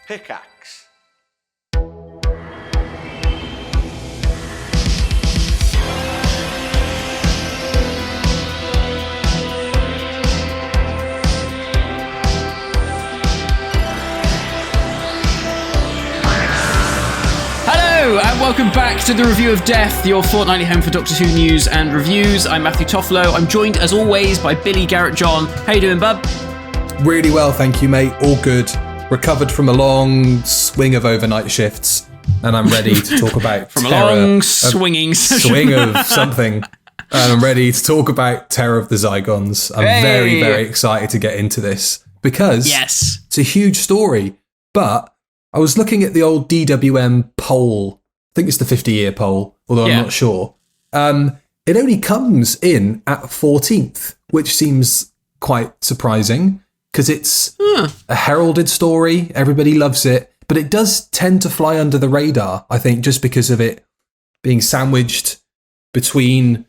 Pickaxe. Hello, and welcome back to the Review of Death, your fortnightly home for Doctor Who news and reviews. I'm Matthew Toffolo. I'm joined, as always, by Billy Garratt-John. How you doing, bub? Really well, thank you, mate. All good. Recovered from a long swing of overnight shifts, and I'm ready to talk about from a long swing of something. And I'm ready to talk about Terror of the Zygons. I'm very, very excited to get into this because it's a huge story. But I was looking at the old DWM poll. I think it's the 50-year poll, although I'm not sure. It only comes in at 14th, which seems quite surprising because it's a heralded story. Everybody loves it. But it does tend to fly under the radar, I think, just because of it being sandwiched between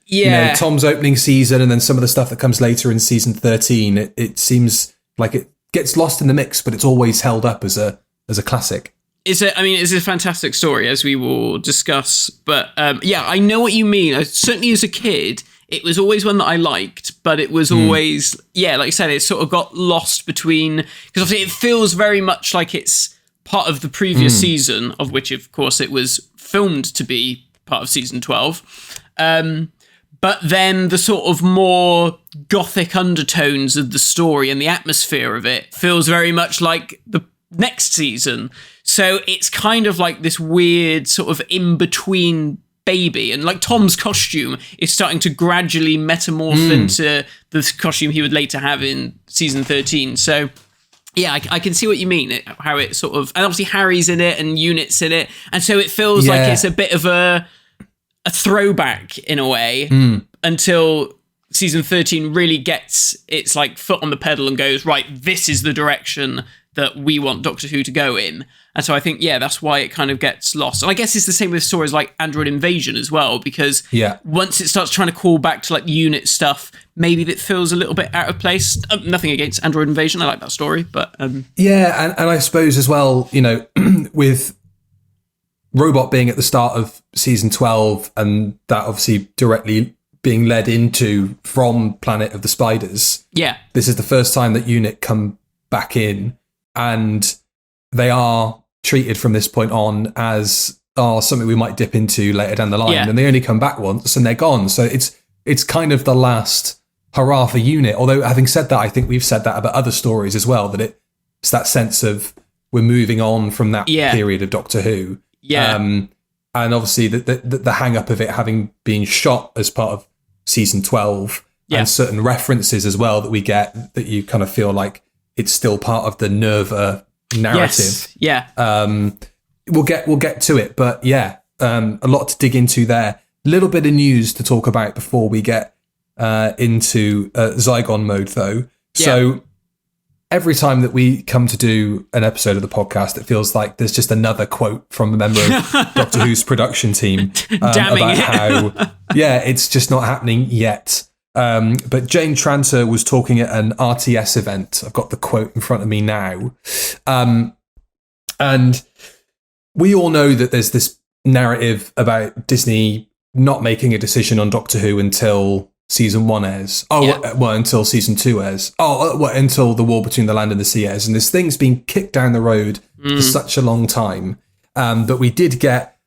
Tom's opening season and then some of the stuff that comes later in season 13. It seems like it gets lost in the mix, but it's always held up as a classic. It's a fantastic story, as we will discuss. But I know what you mean. Certainly as a kid, it was always one that I liked, but it was always, like I said, it sort of got lost between, because obviously it feels very much like it's part of the previous season, of which, of course, it was filmed to be part of season 12. But then the sort of more gothic undertones of the story and the atmosphere of it feels very much like the next season. So it's kind of like this weird sort of in-between baby. And like Tom's costume is starting to gradually metamorph into the costume he would later have in season 13. So yeah, I can see what you mean, how it sort of... And obviously Harry's in it and Unit's in it. And so it feels like it's a bit of a throwback in a way until season 13 really gets its like foot on the pedal and goes, right, this is the direction that we want Doctor Who to go in. And so I think, that's why it kind of gets lost. And I guess it's the same with stories like Android Invasion as well, because once it starts trying to call back to like unit stuff, maybe that feels a little bit out of place. Nothing against Android Invasion. I like that story, but... and I suppose as well, with Robot being at the start of season 12 and that obviously directly being led into from Planet of the Spiders. Yeah. This is the first time that Unit come back in, and they are treated from this point on as something we might dip into later down the line. Yeah. And they only come back once and they're gone. So it's kind of the last hurrah for Unit. Although having said that, I think we've said that about other stories as well, that it's that sense of we're moving on from that period of Doctor Who. Yeah. And obviously the hang up of it having been shot as part of season 12 and certain references as well that we get, that you kind of feel like it's still part of the Nerva narrative. Yes. Yeah. We'll get to it, but a lot to dig into there. Little bit of news to talk about before we get into Zygon mode, though. Yeah. So every time that we come to do an episode of the podcast, it feels like there's just another quote from a member of Doctor Who's production team about how it's just not happening yet. But Jane Tranter was talking at an RTS event. I've got the quote in front of me now. And we all know that there's this narrative about Disney not making a decision on Doctor Who until season 1 airs. Until season 2 airs. Until The War Between the Land and the Sea airs. And this thing's been kicked down the road for such a long time. But we did get...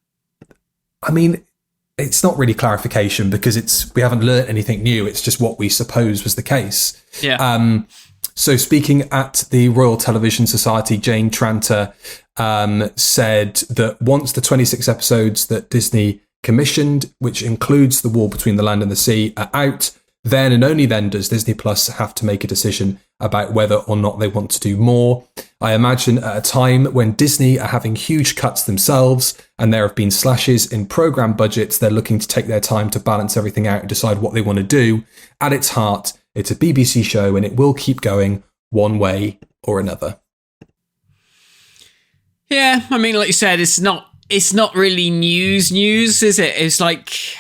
it's not really clarification because we haven't learnt anything new. It's just what we suppose was the case. Yeah. So speaking at the Royal Television Society, Jane Tranter said that once the 26 episodes that Disney commissioned, which includes The War Between the Land and the Sea, are out, then and only then does Disney Plus have to make a decision about whether or not they want to do more. I imagine at a time when Disney are having huge cuts themselves and there have been slashes in program budgets, they're looking to take their time to balance everything out and decide what they want to do. At its heart, it's a BBC show and it will keep going one way or another. Yeah, like you said, it's not really news, is it? It's like...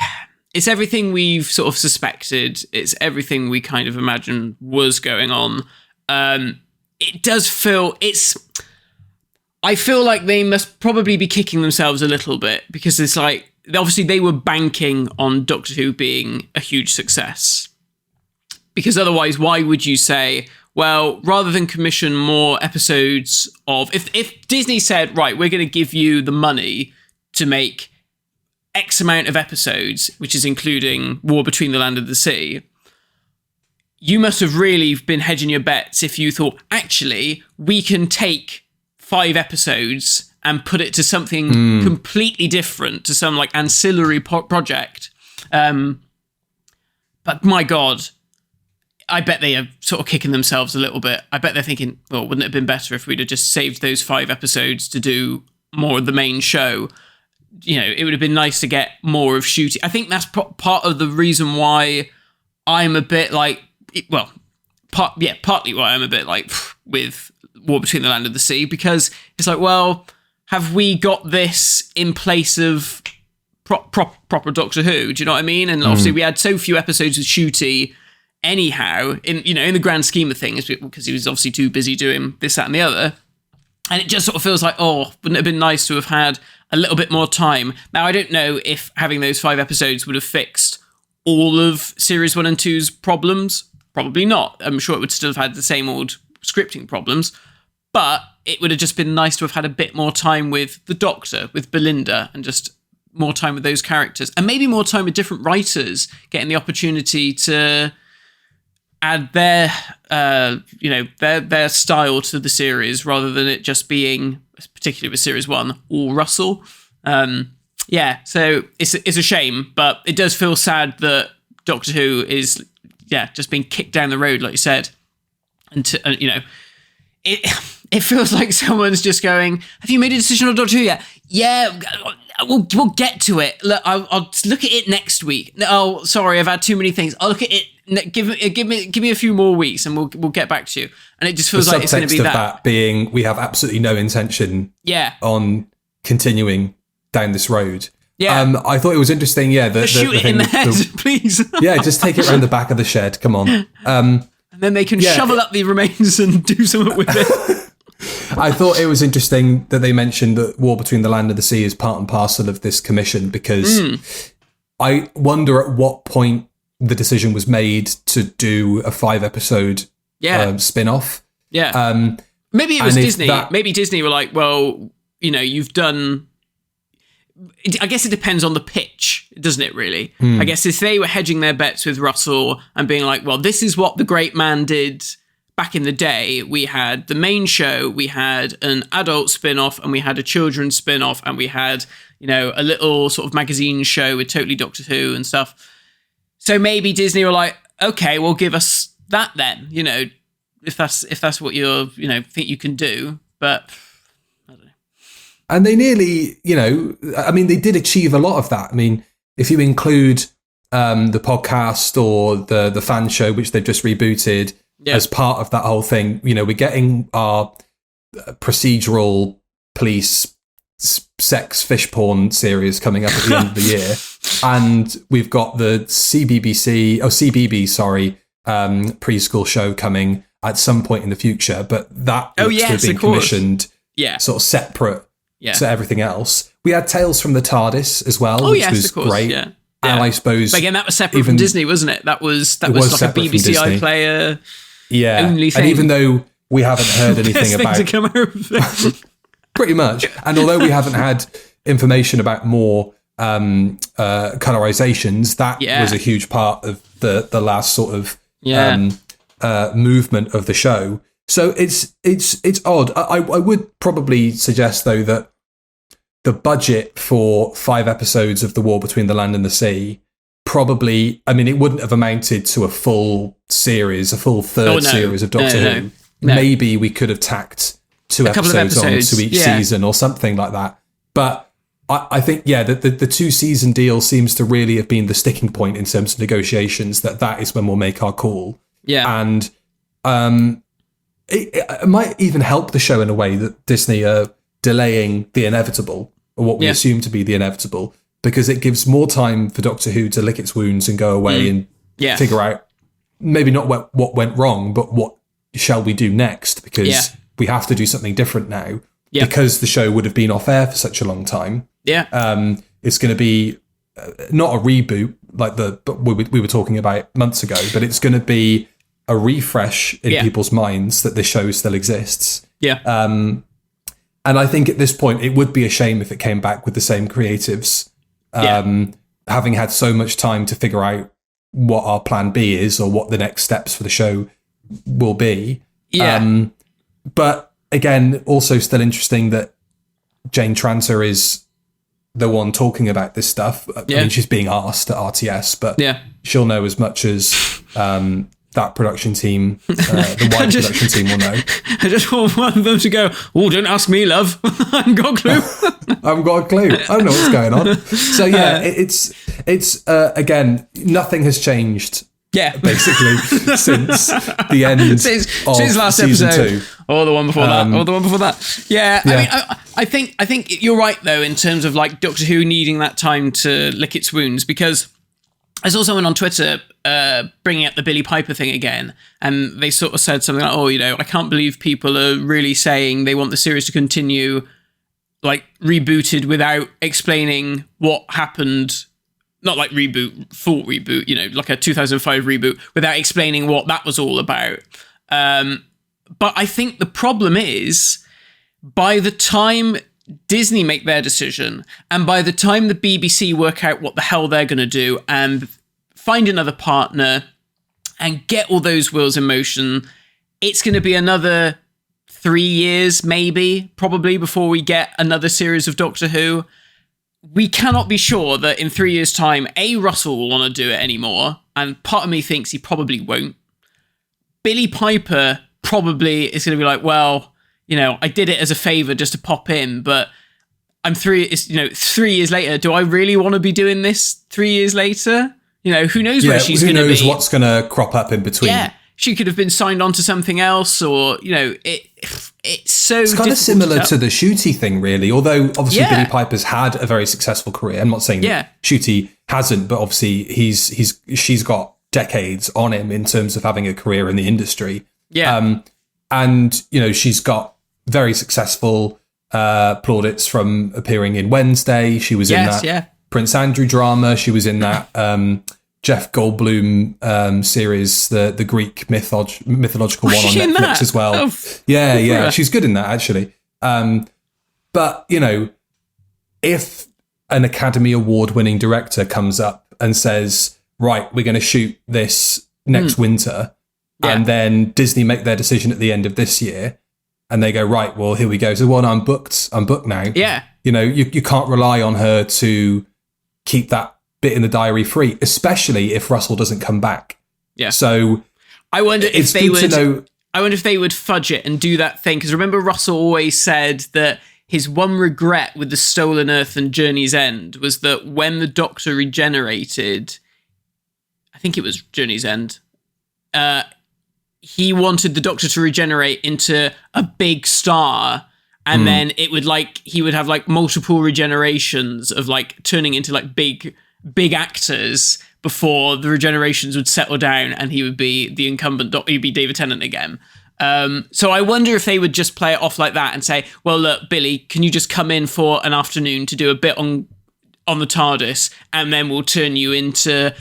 It's everything we've sort of suspected. It's everything we kind of imagined was going on. It does feel... I feel like they must probably be kicking themselves a little bit because it's like, obviously they were banking on Doctor Who being a huge success. Because otherwise, why would you say, well, rather than commission more episodes of... If Disney said, right, we're going to give you the money to make X amount of episodes, which is including War Between the Land and the Sea, you must have really been hedging your bets if you thought, actually, we can take 5 episodes and put it to something completely different, to some like ancillary project. But my God, I bet they are sort of kicking themselves a little bit. I bet they're thinking, well, wouldn't it have been better if we'd have just saved those 5 episodes to do more of the main show? You know, it would have been nice to get more of shooting. I think that's part of the reason why I'm a bit like, well, partly why I'm a bit like with War Between the Land and the Sea, because it's like, well, have we got this in place of proper Doctor Who? Do you know what I mean? And obviously we had so few episodes of Shooty anyhow, in the grand scheme of things, because he was obviously too busy doing this, that, and the other. And it just sort of feels like, oh, wouldn't it have been nice to have had a little bit more time? Now, I don't know if having those 5 episodes would have fixed all of Series 1 and 2's problems. Probably not. I'm sure it would still have had the same old scripting problems. But it would have just been nice to have had a bit more time with the Doctor, with Belinda, and just more time with those characters. And maybe more time with different writers, getting the opportunity to add their style to the series, rather than it just being, particularly with Series 1, all Russell. So it's a shame, but it does feel sad that Doctor Who is just being kicked down the road, like you said. And it feels like someone's just going, have you made a decision on Doctor Who yet? Yeah, we'll get to it. Look, I'll look at it next week. Oh, sorry, I've had too many things. I'll look at it. Give me a few more weeks, and we'll get back to you. And it just feels like it's going to be that being, we have absolutely no intention on continuing down this road. Yeah, I thought it was interesting. Yeah, shoot it in the head, please. Yeah, just take it around the back of the shed. Come on. And then they can shovel up the remains and do something with it. I thought it was interesting that they mentioned that War Between the Land and the Sea is part and parcel of this commission, because I wonder at what point the decision was made to do a 5-episode spin-off. Yeah. Maybe it was Disney. Maybe Disney were like, well, you've done... I guess it depends on the pitch, doesn't it, really? I guess if they were hedging their bets with Russell and being like, well, this is what the great man did back in the day. We had the main show, we had an adult spin-off, and we had a children's spin-off, and we had, a little sort of magazine show with Totally Doctor Who and stuff. So maybe Disney were like, okay, well, give us that then, if that's what you're, think you can do. But... And they nearly, they did achieve a lot of that. I mean, if you include the podcast or the fan show, which they've just rebooted as part of that whole thing, we're getting our procedural police sex fish porn series coming up at the end of the year. And we've got the CBB preschool show coming at some point in the future. But that looks to have been commissioned sort of separate to everything else. We had Tales from the TARDIS as well, which was great. Yeah. And I suppose... But again, that was separate from Disney, wasn't it? That was like a BBC iPlayer only thing. And even though we haven't heard anything about... Pretty much. And although we haven't had information about more colorizations, that was a huge part of the last sort of movement of the show. So it's odd. I would probably suggest, though, that the budget for 5 episodes of The War Between the Land and the Sea probably, it wouldn't have amounted to a full series, a full third series of Doctor Who. No. Maybe we could have tacked 2 episodes onto each season or something like that. But I think, the 2-season deal seems to really have been the sticking point in terms of negotiations, that is when we'll make our call. Yeah. And it might even help the show in a way that Disney are delaying the inevitable, or what we assume to be the inevitable, because it gives more time for Doctor Who to lick its wounds and go away and figure out maybe not what went wrong, but what shall we do next, because we have to do something different now. because the show would have been off air for such a long time. It's going to be not a reboot like we were talking about months ago, but it's going to be a refresh in people's minds that this show still exists. And I think at this point, it would be a shame if it came back with the same creatives, having had so much time to figure out what our plan B is or what the next steps for the show will be. But again, also still interesting that Jane Tranter is the one talking about this stuff. I mean, she's being asked at RTS, but she'll know as much as that production team, the wider production team will know. I just want one of them to go, "Oh, don't ask me, love. I haven't got a clue." I haven't got a clue. I don't know what's going on. So it's again, nothing has changed. Basically since the end since last season episode, 2, or the one before that, or the one before that. I mean, I think you're right though in terms of like Doctor Who needing that time to lick its wounds, because I saw someone on Twitter bringing up the Billie Piper thing again, and they sort of said something like, "Oh, I can't believe people are really saying they want the series to continue, like rebooted without explaining what happened." Not like full reboot, like a 2005 reboot, without explaining what that was all about. But I think the problem is, by the time Disney make their decision, and by the time the BBC work out what the hell they're going to do and find another partner and get all those wheels in motion, it's going to be another 3 years, probably, before we get another series of Doctor Who. We cannot be sure that in 3 years' time, Russell will want to do it anymore, and part of me thinks he probably won't. Billie Piper probably is going to be like, well, I did it as a favour just to pop in, but I'm 3 years later. Do I really want to be doing this 3 years later? Who knows where she's going to be? Who knows what's going to crop up in between? Yeah, she could have been signed on to something else, or it's so. It's kind of similar to the Shooty thing, really. Although obviously Billie Piper's had a very successful career. I'm not saying that Shooty hasn't, but obviously she's got decades on him in terms of having a career in the industry. And she's got very successful plaudits from appearing in Wednesday. She was in that Prince Andrew drama. She was in that Jeff Goldblum series, the Greek mythological one on Netflix as well. Oh, she's good in that, actually. But if an Academy Award winning director comes up and says, right, we're going to shoot this next winter, and then Disney make their decision at the end of this year, and they go, right, well, here we go. So, well, I'm booked now. You can't rely on her to keep that bit in the diary free, especially if Russell doesn't come back. So I wonder if they would. I wonder if they would fudge it and do that thing, because remember Russell always said that his one regret with the Stolen Earth and Journey's End was that when the Doctor regenerated, I think it was Journey's End, he wanted the Doctor to regenerate into a big star. And then it would he would have multiple regenerations of turning into big actors before the regenerations would settle down and he would be the incumbent Doctor, he'd be David Tennant again. So I wonder if they would just play it off like that and say, well, look, Billy, can you just come in for an afternoon to do a bit on the TARDIS, and then we'll turn you into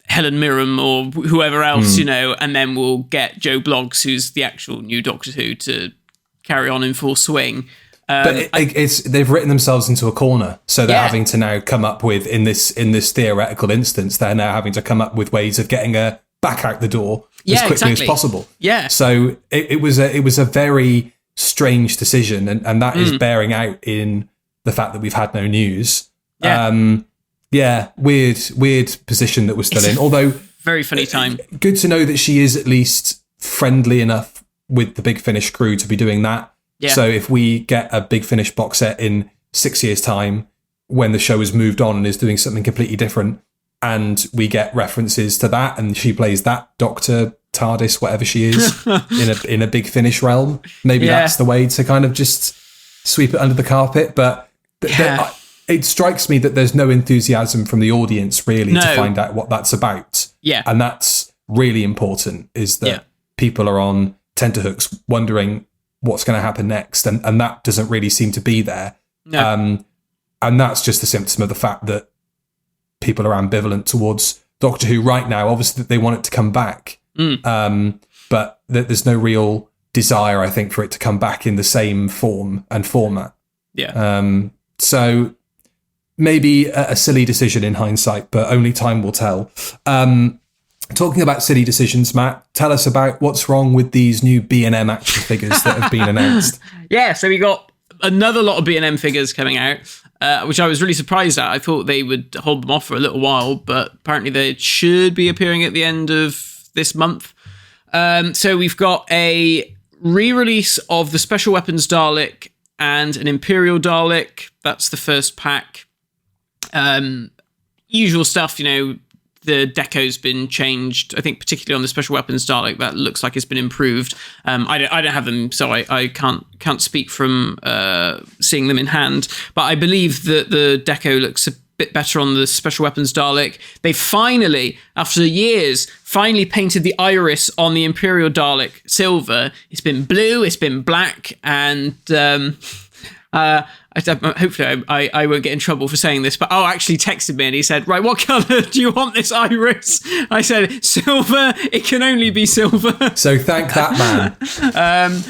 Helen Mirren or whoever else, and then we'll get Joe Bloggs, who's the actual new Doctor Who, to carry on in full swing. But they've written themselves into a corner, so they're having to now come up with, in this theoretical instance, they're now having to come up with ways of getting her back out the door as quickly as possible. So it was a very strange decision, and that is bearing out in the fact that we've had no news. Weird position that we're still in. Although very funny time. Good to know that she is at least friendly enough with the Big Finish crew to be doing that. So if we get a Big Finish box set in 6 years' time, when the show has moved on and is doing something completely different, and we get references to that, and she plays that Doctor, TARDIS, whatever she is, in a Big Finish realm, maybe that's the way to kind of just sweep it under the carpet. But it strikes me that there's no enthusiasm from the audience really to find out what that's about. And that's really important, is that people are on tenterhooks wondering, what's going to happen next, and that doesn't really seem to be there. No. And that's just a symptom of the fact that people are ambivalent towards Doctor Who right now. Obviously, they want it to come back, but there's no real desire, I think, for it to come back in the same form and format. Yeah. So maybe a silly decision in hindsight, but only time will tell. Talking about silly decisions, Matt, tell us about what's wrong with these new B&M action figures that have been announced. Yeah, so we got another lot of B&M figures coming out, which I was really surprised at. I thought they would hold them off for a little while, but apparently they should be appearing at the end of this month. So we've got a re-release of the Special Weapons Dalek and an Imperial Dalek. That's the first pack. Usual stuff, the deco's been changed. I think particularly on the Special Weapons Dalek, that looks like it's been improved. I don't have them, so I can't speak from seeing them in hand. But I believe that the deco looks a bit better on the Special Weapons Dalek. They finally, after years, painted the iris on the Imperial Dalek silver. It's been blue, it's been black, and hopefully I won't get in trouble for saying this, but actually texted me and he said, right, what colour do you want this iris? I said, silver, it can only be silver. So thank that man.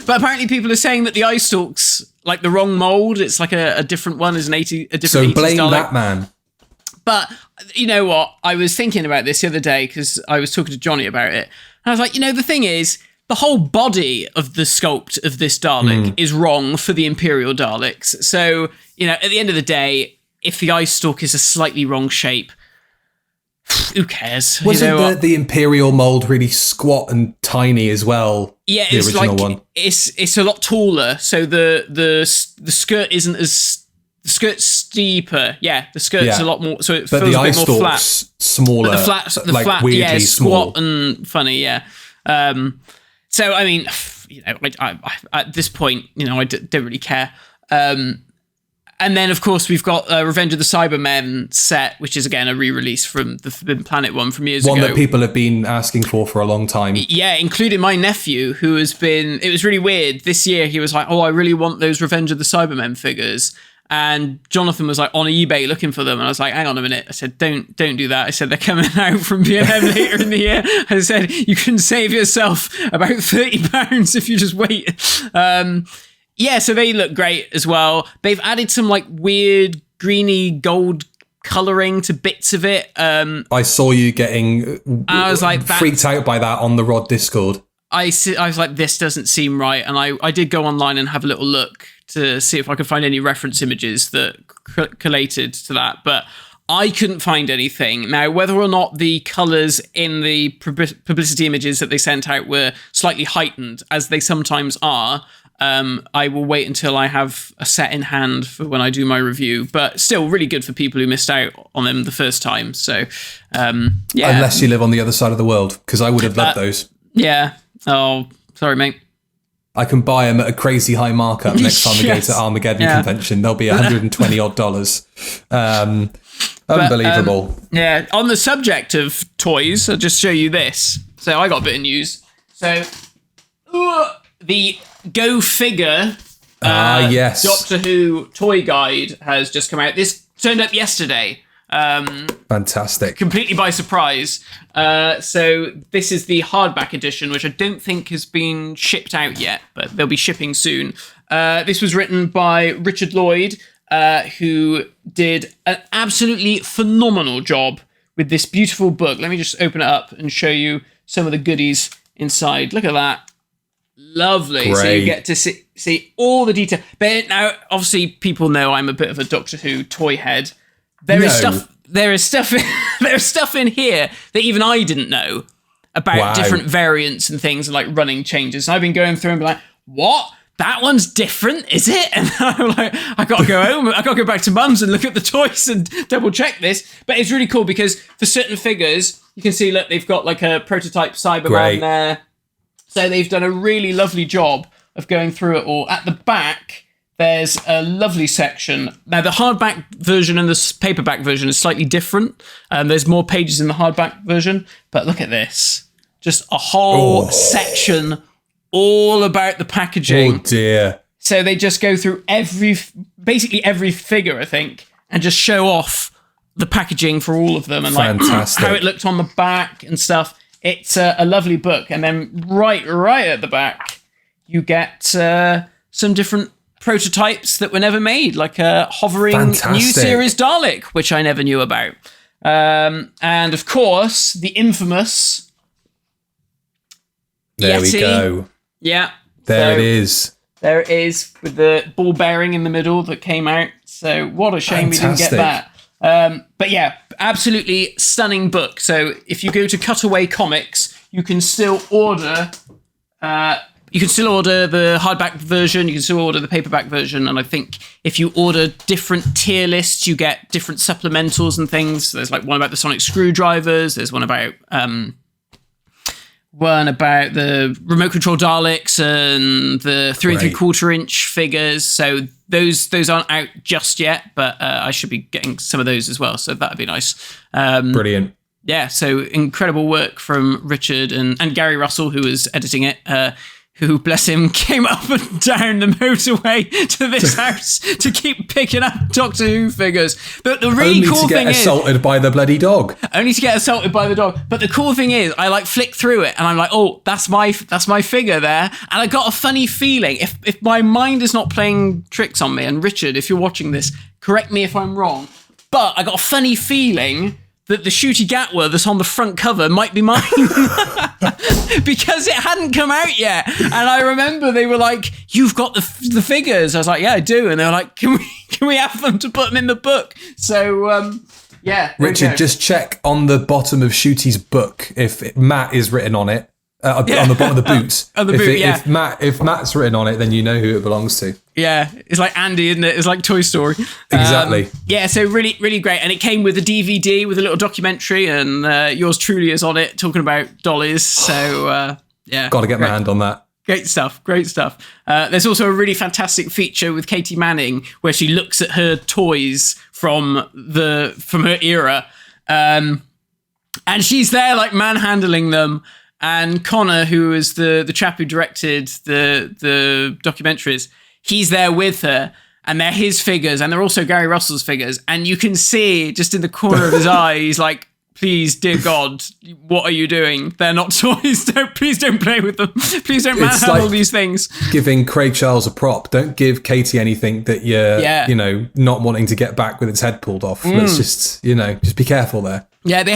But apparently people are saying that the eye stalk's like the wrong mould. It's like a different one, is a different So blame Dalek. that man. But you know what? I was thinking about this the other day because I was talking to Johnny about it. And I was like, the thing is, the whole body of the sculpt of this Dalek is wrong for the Imperial Daleks. So, at the end of the day, if the eye stalk is a slightly wrong shape, who cares? Wasn't the Imperial mould really squat and tiny as well? Yeah, the it's original like one. It's a lot taller. So the skirt isn't as the skirt's steeper. Yeah, the skirt's a lot more. So it feels a bit more flat. Smaller, but the flat, weirdly squat small and funny. Yeah. So, I mean, I at this point, I don't really care. And then, of course, we've got Revenge of the Cybermen set, which is, again, a re-release from the Forbidden Planet one from years ago. One that people have been asking for a long time. Yeah, including my nephew, who has been... It was really weird. This year, he was like, I really want those Revenge of the Cybermen figures. And Jonathan was like on eBay looking for them, and I was like, hang on a minute. I said, don't do that. I said, they're coming out from B&M later in the year. I said, you can save yourself about £30 if you just wait. So they look great as well. They've added some like weird greeny gold colouring to bits of it. I saw you getting I was like, freaked out by that on the Rod Discord. I was like, this doesn't seem right. And I did go online and have a little look to see if I could find any reference images that collated to that. But I couldn't find anything. Now, whether or not the colours in the publicity images that they sent out were slightly heightened, as they sometimes are, I will wait until I have a set in hand for when I do my review. But still really good for people who missed out on them the first time. So, Unless you live on the other side of the world, because I would have loved those. Yeah. Oh, sorry, mate. I can buy them at a crazy high markup next time we go to Armageddon convention. They'll be $120 odd. Unbelievable. On the subject of toys, I'll just show you this. So I got a bit of news. So the Go Figure yes. Doctor Who toy guide has just come out. This turned up yesterday. Fantastic. Completely by surprise. So this is the hardback edition, which I don't think has been shipped out yet, but they'll be shipping soon. This was written by Richard Lloyd, who did an absolutely phenomenal job with this beautiful book. Let me just open it up and show you some of the goodies inside. Look at that. Lovely. Great. So you get to see all the detail. But now, obviously, people know I'm a bit of a Doctor Who toy head. There is stuff in here that even I didn't know about different variants and things and like running changes. And I've been going through and be like, what? That one's different, is it? And I'm like, I got to go home. I got to go back to Mum's and look at the toys and double check this. But it's really cool because for certain figures, you can see, look, they've got like a prototype Cyberman there. So they've done a really lovely job of going through it all. At the back, there's a lovely section. Now, the hardback version and the paperback version is slightly different. There's more pages in the hardback version. But look at this. Just a whole section all about the packaging. Oh dear. So they just go through basically every figure, I think, and just show off the packaging for all of them and like how it looked on the back and stuff. It's a lovely book. And then right at the back, you get some different prototypes that were never made, like a hovering new series Dalek, which I never knew about. And of course, the infamous There Yeti. we go. Yeah. There it is. There it is, with the ball bearing in the middle that came out. So what a shame we didn't get that. But yeah, absolutely stunning book. So if you go to Cutaway Comics, you can still order the hardback version, you can still order the paperback version, and I think if you order different tier lists, you get different supplementals and things. There's like one about the sonic screwdrivers, there's one about the remote control Daleks and the 3 3/4 inch figures. So those aren't out just yet, but I should be getting some of those as well. So that'd be nice. Brilliant. Yeah. So incredible work from Richard and Gary Russell, who was editing it. Who, bless him, came up and down the motorway to this house to keep picking up Doctor Who figures. But the really cool thing is... Only to get assaulted by the bloody dog. Only to get assaulted by the dog. But the cool thing is, I like flick through it and I'm like, oh, that's my figure there. And I got a funny feeling, if my mind is not playing tricks on me, and Richard, if you're watching this, correct me if I'm wrong, but I got a funny feeling that the Shooty Gatwa that's on the front cover might be mine. Because it hadn't come out yet. And I remember they were like, you've got the figures. I was like, yeah, I do. And they were like, can we have them to put them in the book? So, yeah. Richard, just check on the bottom of Shooty's book if Matt is written on it. On the bottom of the boots. On the boot, yeah. If Matt's written on it, then you know who it belongs to. Yeah, it's like Andy, isn't it? It's like Toy Story. Exactly. Yeah, so really, really great. And it came with a DVD with a little documentary, and yours truly is on it, talking about dollies. So, yeah. Got to get my hand on that. Great stuff. There's also a really fantastic feature with Katie Manning where she looks at her toys from her era. And she's there like manhandling them. And Connor, who is the chap who directed the documentaries, he's there with her, and they're his figures, and they're also Gary Russell's figures. And you can see just in the corner of his eye, he's like, please, dear God, what are you doing? They're not toys. Please don't play with them. Please don't manhandle these things. Giving Craig Charles a prop. Don't give Katie anything that you're, not wanting to get back with its head pulled off. Let's just be careful there. Yeah, they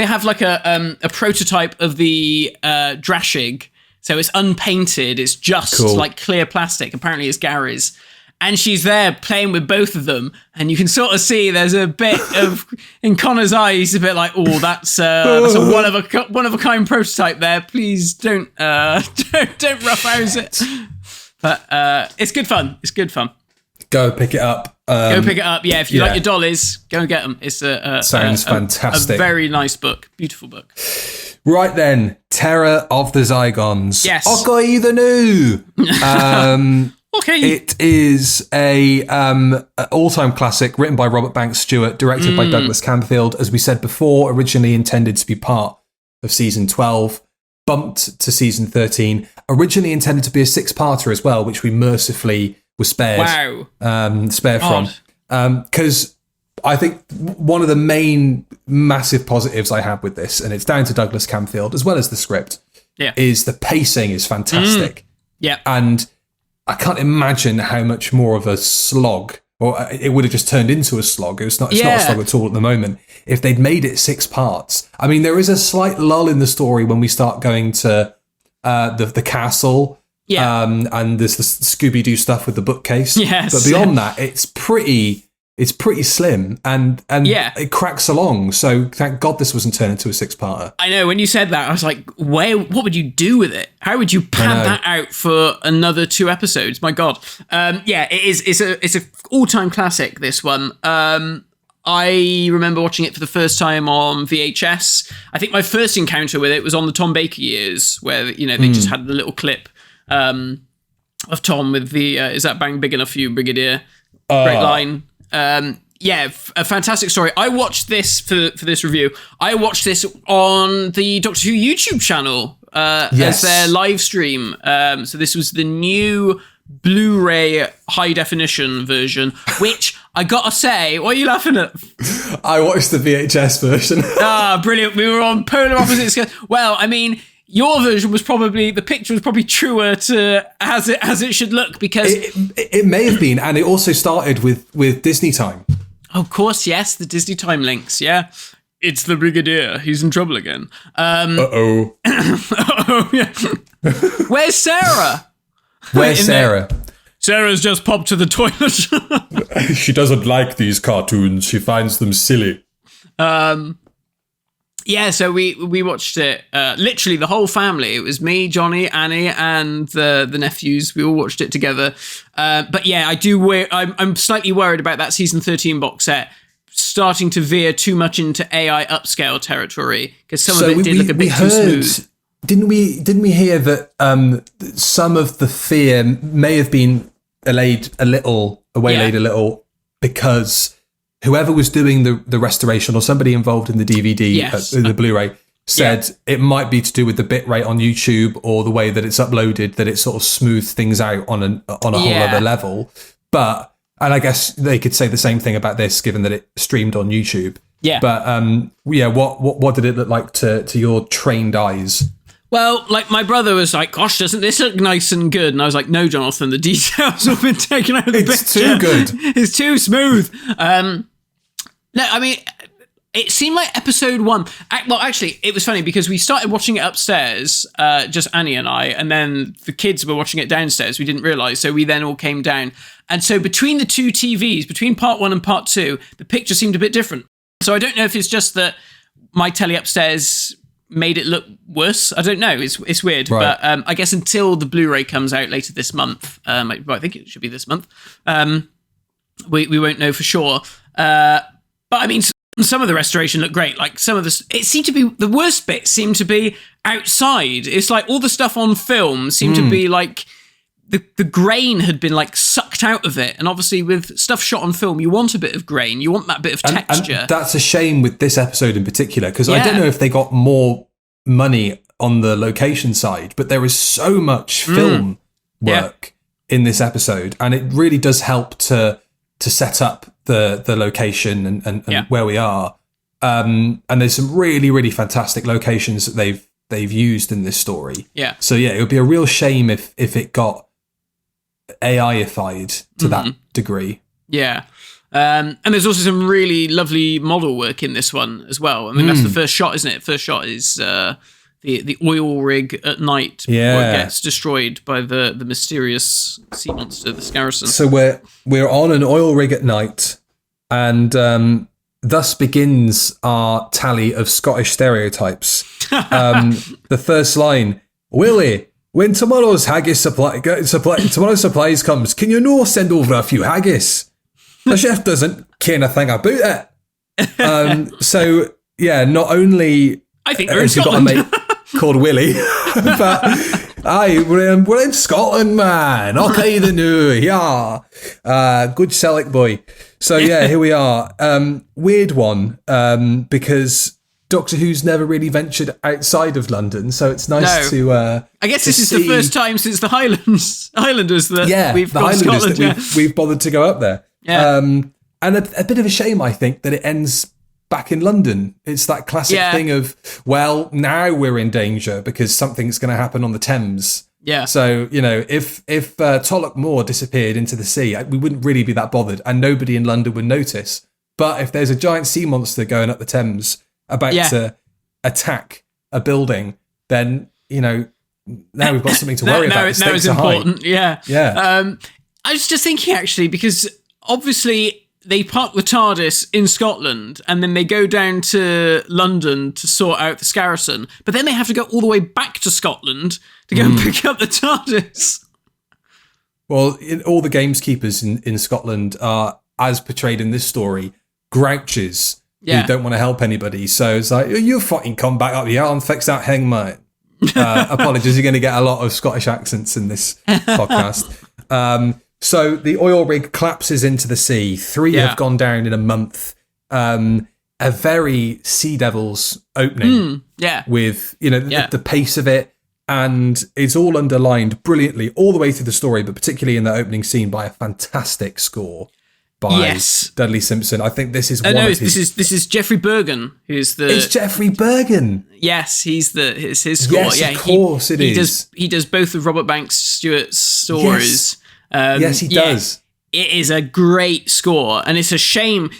have like a prototype of the Drashig. So it's unpainted. It's just like clear plastic. Apparently it's Gary's. And she's there playing with both of them. And you can sort of see there's a bit of, in Connor's eye, he's a bit like, oh, that's a one of a kind prototype there. Please don't roughhouse it. But it's good fun. Go pick it up. Yeah, if you like your dollies, go and get them. It's sounds fantastic. A very nice book. Beautiful book. Right then, Terror of the Zygons. Yes. Okoi the New. Okay. It is a all-time classic written by Robert Banks Stewart, directed by Douglas Camfield. As we said before, originally intended to be part of season 12, bumped to season 13. Originally intended to be a 6-parter as well, which we mercifully were spared. Wow. Spared from. Because I think one of the main massive positives I have with this, and it's down to Douglas Camfield as well as the script, is the pacing is fantastic. Yeah. And I can't imagine how much more of a slog, or it would have just turned into a slog. It's not a slog at all at the moment. If they'd made it 6 parts. I mean, there is a slight lull in the story when we start going to the castle. Yeah. And there's the Scooby-Doo stuff with the bookcase. Yes. But beyond that, it's pretty slim and it cracks along. So thank God this wasn't turned into a 6-parter. I know, when you said that, I was like, what would you do with it? How would you pad that out for another 2 episodes? My God. It's a all-time classic, this one. I remember watching it for the first time on VHS. I think my first encounter with it was on the Tom Baker years, where, they just had the little clip of Tom with the "Is that bang big enough for you, Brigadier?" Great line. A fantastic story. I watched this for this review. I watched this on the Doctor Who YouTube channel as their live stream. So this was the new Blu-ray high definition version, which I gotta say, what are you laughing at? I watched the VHS version. Brilliant. We were on polar opposites. Well, I mean, your version was probably, the picture was probably truer to as it should look, because it may have been, and it also started with Disney Time. Of course, yes, the Disney Time links, yeah. It's the Brigadier. He's in trouble again. Uh-oh. Uh-oh, yeah. Where's Sarah? Where's Sarah? Sarah's just popped to the toilet. She doesn't like these cartoons. She finds them silly. Yeah, so we watched it, literally the whole family. It was me, Johnny, Annie, and the nephews. We all watched it together. But yeah, I'm slightly worried about that season 13 box set starting to veer too much into AI upscale territory, because some of it did look a bit too smooth. Didn't we hear that some of the fear may have been waylaid a little, because whoever was doing the restoration, or somebody involved in the DVD, the Blu-ray, said it might be to do with the bitrate on YouTube or the way that it's uploaded, that it sort of smooths things out on a whole other level. And I guess they could say the same thing about this, given that it streamed on YouTube. Yeah. But what did it look like to your trained eyes? Well, like, my brother was like, gosh, doesn't this look nice and good? And I was like, no, Jonathan, the details have been taken out of the picture. It's too good. It's too smooth. No, I mean, it seemed like episode 1. Well, actually, it was funny because we started watching it upstairs, just Annie and I, and then the kids were watching it downstairs. We didn't realise, so we then all came down. And so between the two TVs, between part 1 and part 2, the picture seemed a bit different. So I don't know if it's just that my telly upstairs made it look worse. I don't know. It's weird. Right. But I guess until the Blu-ray comes out later this month, I think it should be this month, we won't know for sure. But I mean, some of the restoration looked great. Like, some of it seemed to be, the worst bit seemed to be outside. It's like all the stuff on film seemed to be like, the grain had been like sucked out of it. And obviously with stuff shot on film, you want a bit of grain. You want that bit of texture. And that's a shame with this episode in particular, because I don't know if they got more money on the location side, but there is so much film work in this episode. And it really does help to set up the location and where we are. And there's some really, really fantastic locations that they've used in this story. Yeah. So yeah, it would be a real shame if it got AI-ified to that degree. Yeah. And there's also some really lovely model work in this one as well. I mean, that's the first shot, isn't it? First shot is the oil rig at night before it gets destroyed by the mysterious sea monster, the Scarrison. So we're on an oil rig at night, and thus begins our tally of Scottish stereotypes. The first line, Willie, when tomorrow's supplies comes, can you no send over a few haggis? The chef doesn't care a thing about it. So yeah, not only I think we're in Scotland. Got a mate called Willie, but aye, we're in Scotland, man. Okay, the new, good Celtic boy. So yeah, here we are. Weird one, because Doctor Who's never really ventured outside of London, so it's nice to. I guess this is the first time since the Highlanders that we've gone to Scotland. That we've bothered to go up there. Yeah. And a bit of a shame, I think, that it ends back in London. It's that classic thing of, well, now we're in danger because something's going to happen on the Thames. Yeah. So, you know, if Tulloch Moor disappeared into the sea, we wouldn't really be that bothered, and nobody in London would notice. But if there's a giant sea monster going up the Thames about to attack a building, then, you know, now we've got something to worry about. Now it's important. High. Yeah. I was just thinking, actually, because obviously they park the TARDIS in Scotland and then they go down to London to sort out the Scarrison, but then they have to go all the way back to Scotland to go and pick up the TARDIS. Well, all the gamekeepers in Scotland are, as portrayed in this story, grouches who don't want to help anybody. So it's like, you fucking come back up here and fix that thing, mate. Apologies, you're going to get a lot of Scottish accents in this podcast. So the oil rig collapses into the sea. 3 have gone down in a month. A very Sea Devils opening. With, you know, the pace of it. And it's all underlined brilliantly all the way through the story, but particularly in the opening scene by a fantastic score by Dudley Simpson. I think this is this is Jeffrey Bergen, who's the... It's Jeffrey Bergen! Yes, it's his score. Yes, of course it is. He does both of Robert Banks Stewart's stories. Yes, he does. It is a great score, and it's a shame...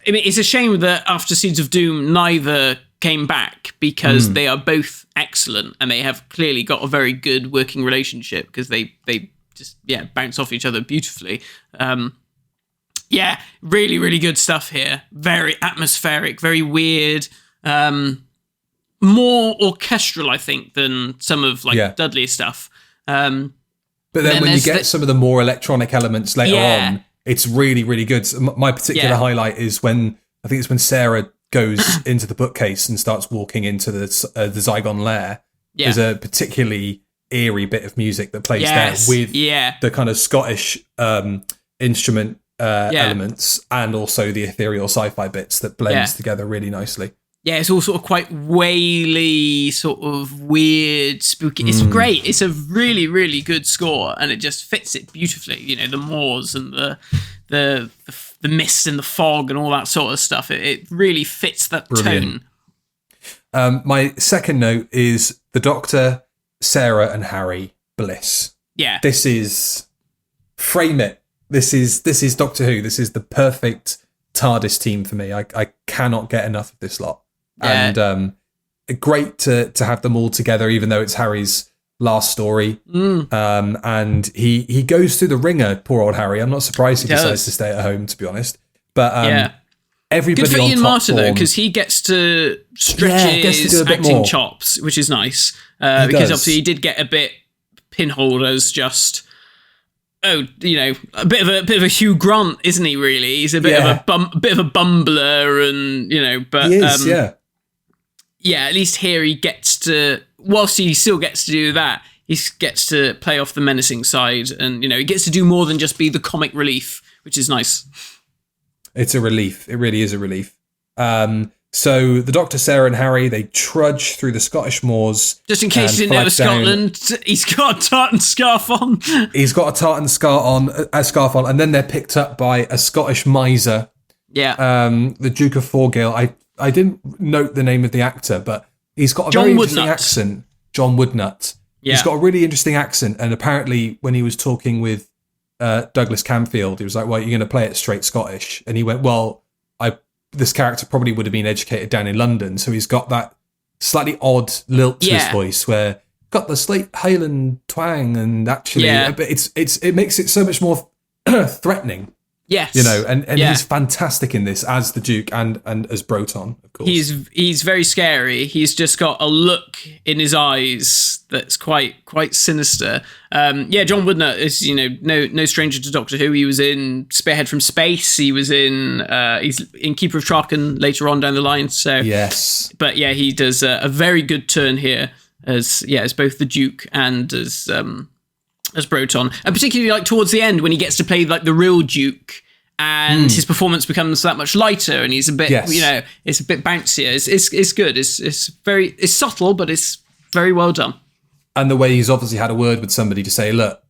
I mean, it's a shame that after Seeds of Doom, neither came back, because they are both excellent, and they have clearly got a very good working relationship, because they just bounce off each other beautifully. Really, really good stuff here. Very atmospheric, very weird. More orchestral, I think, than some of Dudley's stuff. But then when you get some of the more electronic elements later on, it's really, really good. So my particular highlight is when Sarah goes into the bookcase and starts walking into the Zygon lair. There's a particularly eerie bit of music that plays there with the kind of Scottish instrument elements, and also the ethereal sci-fi bits that blends together really nicely. Yeah, it's all sort of quite whaley, sort of weird, spooky. It's great. It's a really, really good score, and it just fits it beautifully. You know, the moors and the mist and the fog and all that sort of stuff. It really fits that tone. My second note is the Doctor, Sarah, and Harry bliss. Yeah, this is frame it. This is Doctor Who. This is the perfect TARDIS team for me. I cannot get enough of this lot. Yeah. And great to have them all together, even though it's Harry's last story. And he goes through the ringer, poor old Harry. I'm not surprised he decides to stay at home, to be honest. But everybody good for on Ian top Marter, form, though, because he gets to stretch his acting chops, which is nice. Because obviously he did get a bit pinholed as just... a bit of a Hugh Grant, isn't he? Really, he's a bit of a bumbler, and but he is, at least here he gets to, whilst he still gets to do that, he gets to play off the menacing side, and he gets to do more than just be the comic relief, which is nice. It's a relief. It really is a relief. So the Doctor, Sarah, and Harry, they trudge through the Scottish moors. Just in case you didn't know Scotland, he's got a tartan scarf on. He's got a tartan scarf on, and then they're picked up by a Scottish miser. Yeah. The Duke of Forgill. I didn't note the name of the actor, but he's got a very interesting accent. John Woodnutt. Yeah. He's got a really interesting accent, and apparently when he was talking with Douglas Camfield, he was like, well, you're going to play it straight Scottish. And he went, well, this character probably would have been educated down in London, so he's got that slightly odd lilt to his voice, where got the slight Highland twang, and actually, but it makes it so much more threatening. Yes, and he's fantastic in this as the Duke and as Broton, of course. He's very scary. He's just got a look in his eyes that's quite sinister. John Woodnutt is no stranger to Doctor Who. He was in Spearhead from Space. He was he's in Keeper of Traken later on down the line. So yes, but he does a very good turn here as both the Duke and as Broton, and particularly towards the end when he gets to play the real Duke, and his performance becomes that much lighter, and he's a bit it's a bit bouncier. It's good. It's subtle, but it's very well done. And the way he's obviously had a word with somebody to say, look,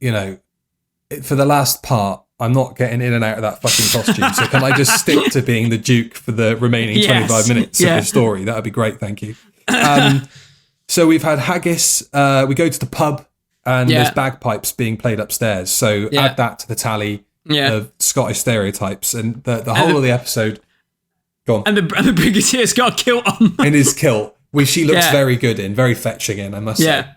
for the last part, I'm not getting in and out of that fucking costume, so can I just stick to being the Duke for the remaining 25 minutes of the story? That would be great, thank you. So we've had haggis. We go to the pub. And there's bagpipes being played upstairs. So add that to the tally of Scottish stereotypes. And the whole of the episode... Go on. And the Brigadier's got a kilt on. In his kilt, which she looks very good in, very fetching in, I must say.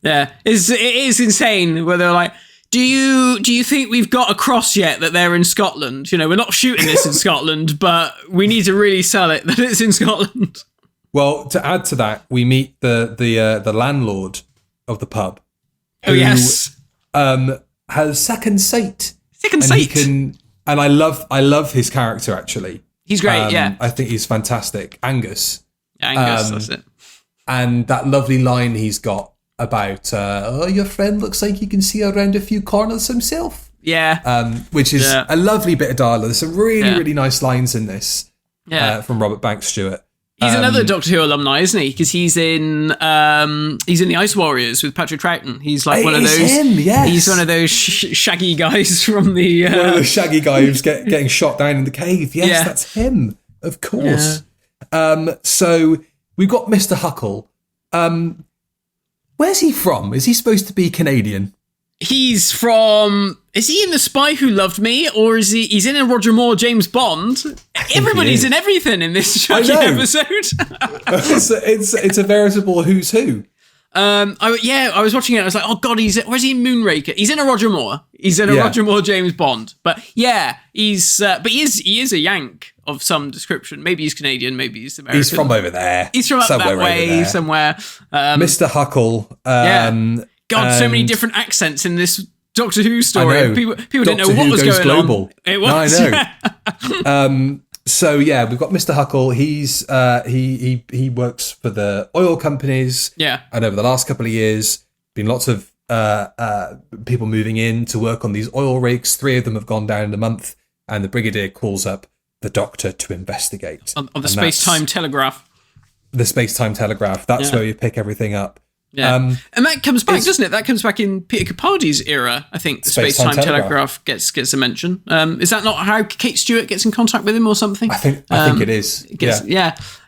Yeah. It is insane where they're like, do you think we've got across yet that they're in Scotland? We're not shooting this in Scotland, but we need to really sell it that it's in Scotland. Well, to add to that, we meet the landlord of the pub. Who, yes, has second sight. Second sight. And I love his character, actually. He's great, I think he's fantastic. Angus. Angus, that's it. And that lovely line he's got about, your friend looks like he can see around a few corners himself. Yeah. Which is a lovely bit of dialogue. There's some really, really nice lines in this from Robert Banks Stewart. He's another Doctor Who alumni, isn't he? Because he's in the Ice Warriors with Patrick Troughton. He's like one of those. Him, yes. He's one of those shaggy guys from the. One of the shaggy guys who's getting shot down in the cave. Yes, that's him. Of course. Yeah. So we've got Mr. Huckle. Where's he from? Is he supposed to be Canadian? He's from. Is he in The Spy Who Loved Me, or is he? He's in a Roger Moore James Bond. Everybody's in everything in this shocking episode. it's a veritable who's who. I was watching it. I was like, oh god, where's he in Moonraker? He's in a Roger Moore. He's in a Roger Moore James Bond. But yeah, he's. But he is a Yank of some description. Maybe he's Canadian. Maybe he's American. He's from over there. He's from up that way somewhere. Mr. Huckle. God, so many different accents in this Doctor Who story. People didn't know what was going global. On. It was. No, I know. So yeah, we've got Mr. Huckle. He's he works for the oil companies. Yeah. And over the last couple of years, been lots of people moving in to work on these oil rigs. 3 of them have gone down in a month, and the Brigadier calls up the Doctor to investigate. On the space-time telegraph. The space-time telegraph. That's where you pick everything up. Yeah, and that comes back, doesn't it? That comes back in Peter Capaldi's era. I think the space-time telegraph gets a mention. Is that not how Kate Stewart gets in contact with him or something? I think it is.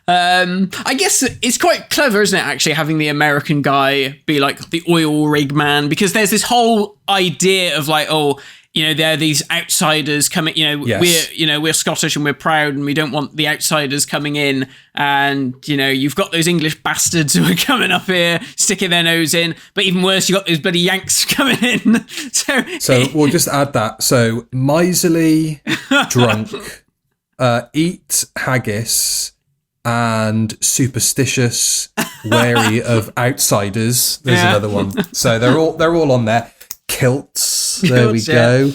I guess it's quite clever, isn't it? Actually, having the American guy be like the oil rig man, because there's this whole idea of like, there are these outsiders coming, we're Scottish and we're proud and we don't want the outsiders coming in. And, you've got those English bastards who are coming up here, sticking their nose in. But even worse, you've got those bloody Yanks coming in. So we'll just add that. So miserly, drunk, eat haggis, and superstitious, wary of outsiders. There's another one. So they're all on there. Kilts. There we go.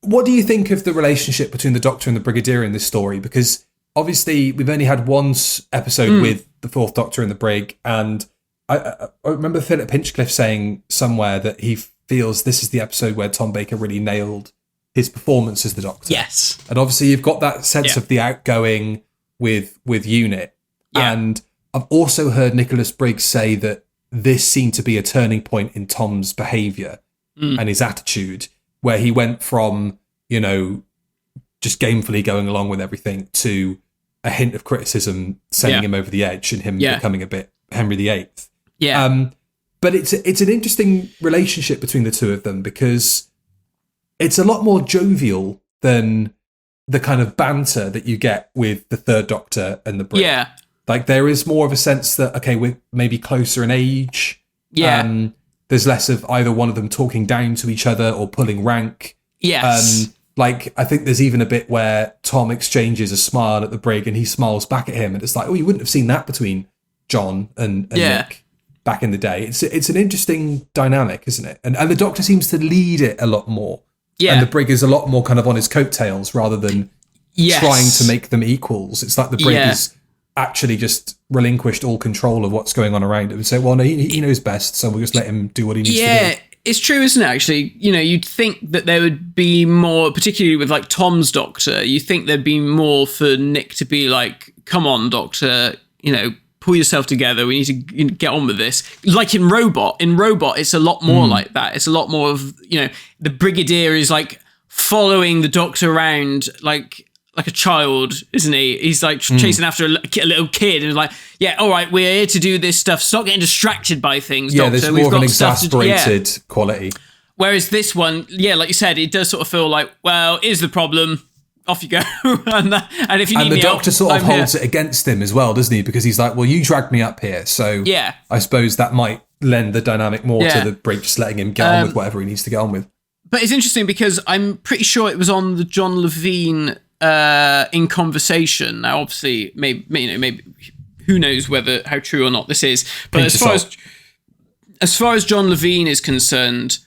What do you think of the relationship between the Doctor and the Brigadier in this story? Because obviously we've only had one episode with the Fourth Doctor and the Brig, and I remember Philip Hinchcliffe saying somewhere that he feels this is the episode where Tom Baker really nailed his performance as the Doctor. Yes. And obviously you've got that sense of the outgoing with Unit. Yeah. And I've also heard Nicholas Briggs say that this seemed to be a turning point in Tom's behaviour and his attitude, where he went from, just gamefully going along with everything to a hint of criticism sending him over the edge and him becoming a bit Henry VIII. Yeah. But it's an interesting relationship between the two of them, because it's a lot more jovial than the kind of banter that you get with the Third Doctor and the Brig. Yeah. Like, there is more of a sense that, okay, we're maybe closer in age. Yeah. There's less of either one of them talking down to each other or pulling rank. Yes. I think there's even a bit where Tom exchanges a smile at the Brig and he smiles back at him. And it's like, you wouldn't have seen that between John and Nick back in the day. It's an interesting dynamic, isn't it? And the Doctor seems to lead it a lot more. Yeah. And the Brig is a lot more kind of on his coattails rather than trying to make them equals. It's like the Brig is actually just relinquished all control of what's going on around him and say, well, no, he knows best, so we'll just let him do what he needs to do. Yeah, it's true, isn't it, actually? You'd think that there would be more, particularly with, like, Tom's Doctor, you think there'd be more for Nick to be like, come on, Doctor, pull yourself together, we need to get on with this. Like in Robot, it's a lot more like that. It's a lot more of, the Brigadier is, like, following the Doctor around, like a child, isn't he? He's like chasing after a little kid and like, all right, we're here to do this stuff. Stop getting distracted by things, Doctor. There's more of an exasperated quality. Whereas this one, like you said, it does sort of feel like, well, here's the problem. Off you go. and if you need the me Doctor help, sort of I'm holds here. it against him as well, doesn't he? Because he's like, well, you dragged me up here. So I suppose that might lend the dynamic more to the Brig, just letting him get on with whatever he needs to get on with. But it's interesting because I'm pretty sure it was on the John Levine in Conversation. Now, obviously, maybe who knows how true or not this is. But as far as John Levine is concerned,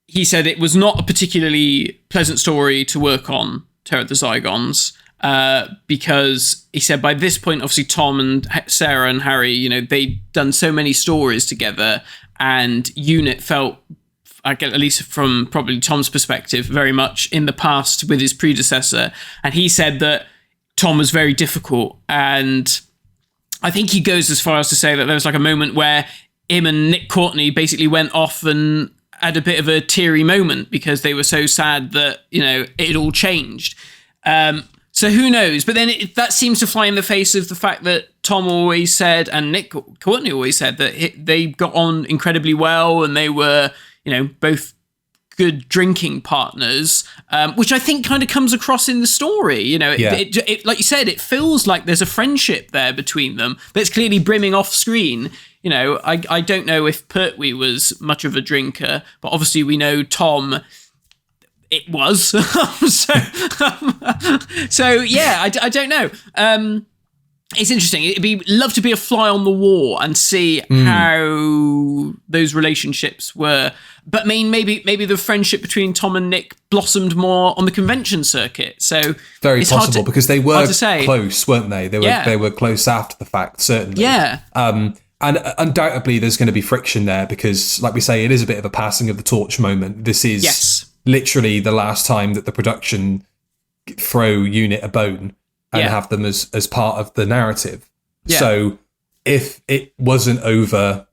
he said it was not a particularly pleasant story to work on, Terror of the Zygons, because he said by this point, obviously, Tom and Sarah and Harry, they'd done so many stories together, and Unit felt, at least from probably Tom's perspective, very much in the past with his predecessor. And he said that Tom was very difficult. And I think he goes as far as to say that there was like a moment where him and Nick Courtney basically went off and had a bit of a teary moment because they were so sad that, it had all changed. So who knows? But then that seems to fly in the face of the fact that Tom always said, and Nick Courtney always said, that they got on incredibly well and they were, both good drinking partners, which I think kind of comes across in the story. It, like you said, it feels like there's a friendship there between them that's clearly brimming off screen. I don't know if Pertwee was much of a drinker, but obviously we know Tom... It was. So yeah, I don't know. It's interesting. It'd be love to be a fly on the wall and see how those relationships were. But maybe the friendship between Tom and Nick blossomed more on the convention circuit. So very it's possible because they were close, weren't they? They were close after the fact, certainly. Yeah. And undoubtedly, there's going to be friction there because, like we say, it is a bit of a passing of the torch moment. This is literally the last time that the production throw unit a bone and have them as part of the narrative. Yeah. So if it wasn't over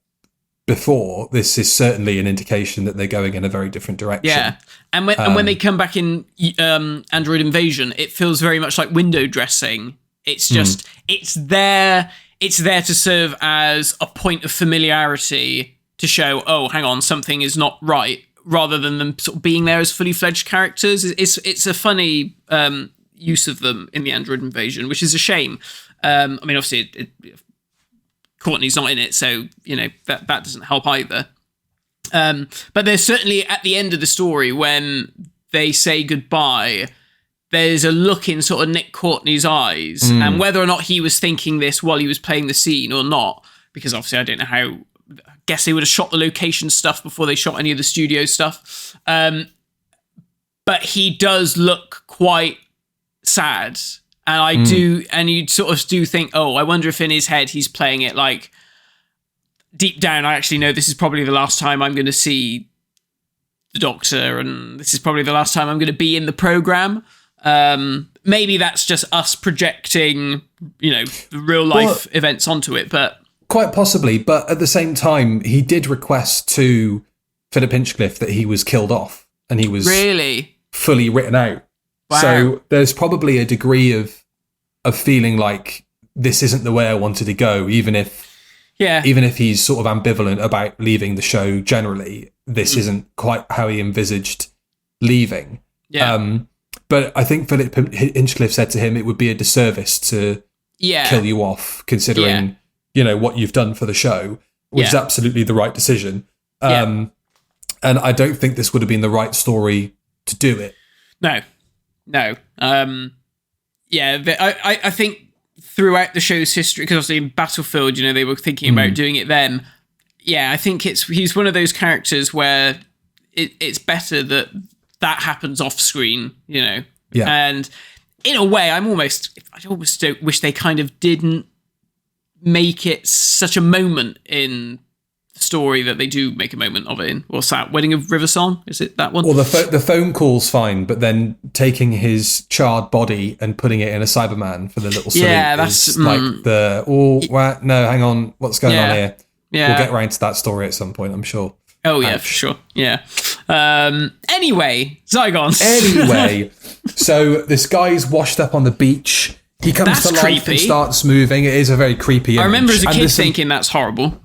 before, this is certainly an indication that they're going in a very different direction. Yeah, and when they come back in Android Invasion, it feels very much like window dressing. It's just it's there to serve as a point of familiarity to show, oh, hang on, something is not right, rather than them sort of being there as fully fledged characters. It's a funny use of them in the Android Invasion, which is a shame. I mean, obviously, Courtney's not in it, so that doesn't help either. But there's certainly at the end of the story when they say goodbye, there's a look in sort of Nick Courtney's eyes, and whether or not he was thinking this while he was playing the scene or not, because obviously I don't know how. Guess they would have shot the location stuff before they shot any of the studio stuff. But he does look quite sad. And I do, and you sort of do think, oh, I wonder if in his head he's playing it like, deep down, I actually know this is probably the last time I'm going to see the Doctor, and this is probably the last time I'm going to be in the program. Maybe that's just us projecting, real life events onto it, but... Quite possibly, but at the same time, he did request to Philip Hinchcliffe that he was killed off, and he was really fully written out. Wow. So there's probably a degree of feeling like this isn't the way I wanted to go, even if he's sort of ambivalent about leaving the show generally. This isn't quite how he envisaged leaving. Yeah. But I think Philip Hinchcliffe said to him it would be a disservice to kill you off, considering... what you've done for the show, which is absolutely the right decision. And I don't think this would have been the right story to do it. No. I think throughout the show's history, because obviously in Battlefield, they were thinking about doing it then. Yeah, I think he's one of those characters where it's better that happens off screen, Yeah. And in a way, I almost don't wish they kind of didn't make it such a moment in the story that they do make a moment of it in. What's that? Wedding of River Song? Is it that one? Well, the phone call's fine, but then taking his charred body and putting it in a Cyberman for the little salute is like no, hang on, what's going on here? Yeah. We'll get around to that story at some point, I'm sure. Oh, yeah, for sure. Yeah. Anyway, Zygons. Anyway, so this guy's washed up on the beach. He comes to life and starts moving. It is a very creepy image. I remember as a kid thinking that's horrible.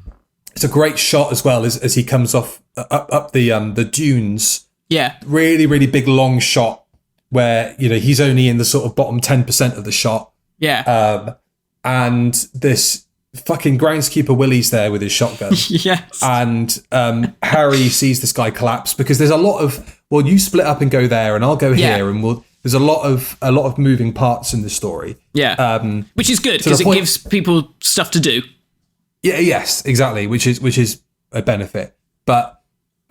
It's a great shot as well as he comes off up the dunes. Yeah. Really, really big, long shot where, he's only in the sort of bottom 10% of the shot. Yeah. And this fucking groundskeeper Willie's there with his shotgun. Yes. And Harry sees this guy collapse because there's a lot of, well, you split up and go there and I'll go here and there's a lot of moving parts in the story. Yeah. Which is good because it gives people stuff to do. Yeah, yes, exactly, which is a benefit. But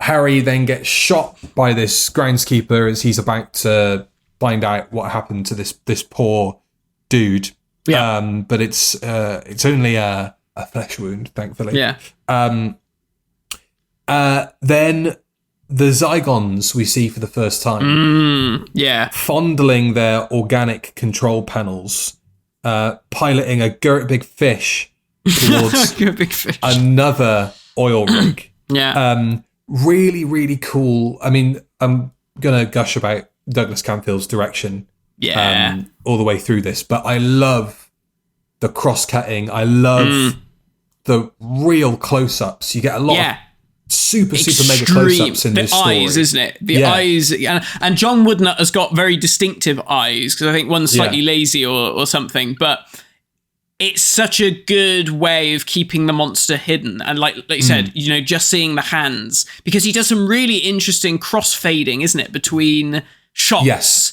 Harry then gets shot by this groundskeeper as he's about to find out what happened to this poor dude. Yeah. But it's only a flesh wound, thankfully. Yeah. Then the Zygons we see for the first time. Yeah. Fondling their organic control panels. piloting a great big fish towards big fish. another oil rig. Yeah. Really, really cool. I mean, I'm going to gush about Douglas Camfield's direction all the way through this, but I love the cross-cutting. I love the real close-ups. You get a lot of super mega close-ups in this story. The eyes, isn't it? The eyes. And John Woodnutt has got very distinctive eyes, because I think one's slightly lazy or something, but it's such a good way of keeping the monster hidden. And like you said, just seeing the hands, because he does some really interesting cross-fading, isn't it, between shots. Yes.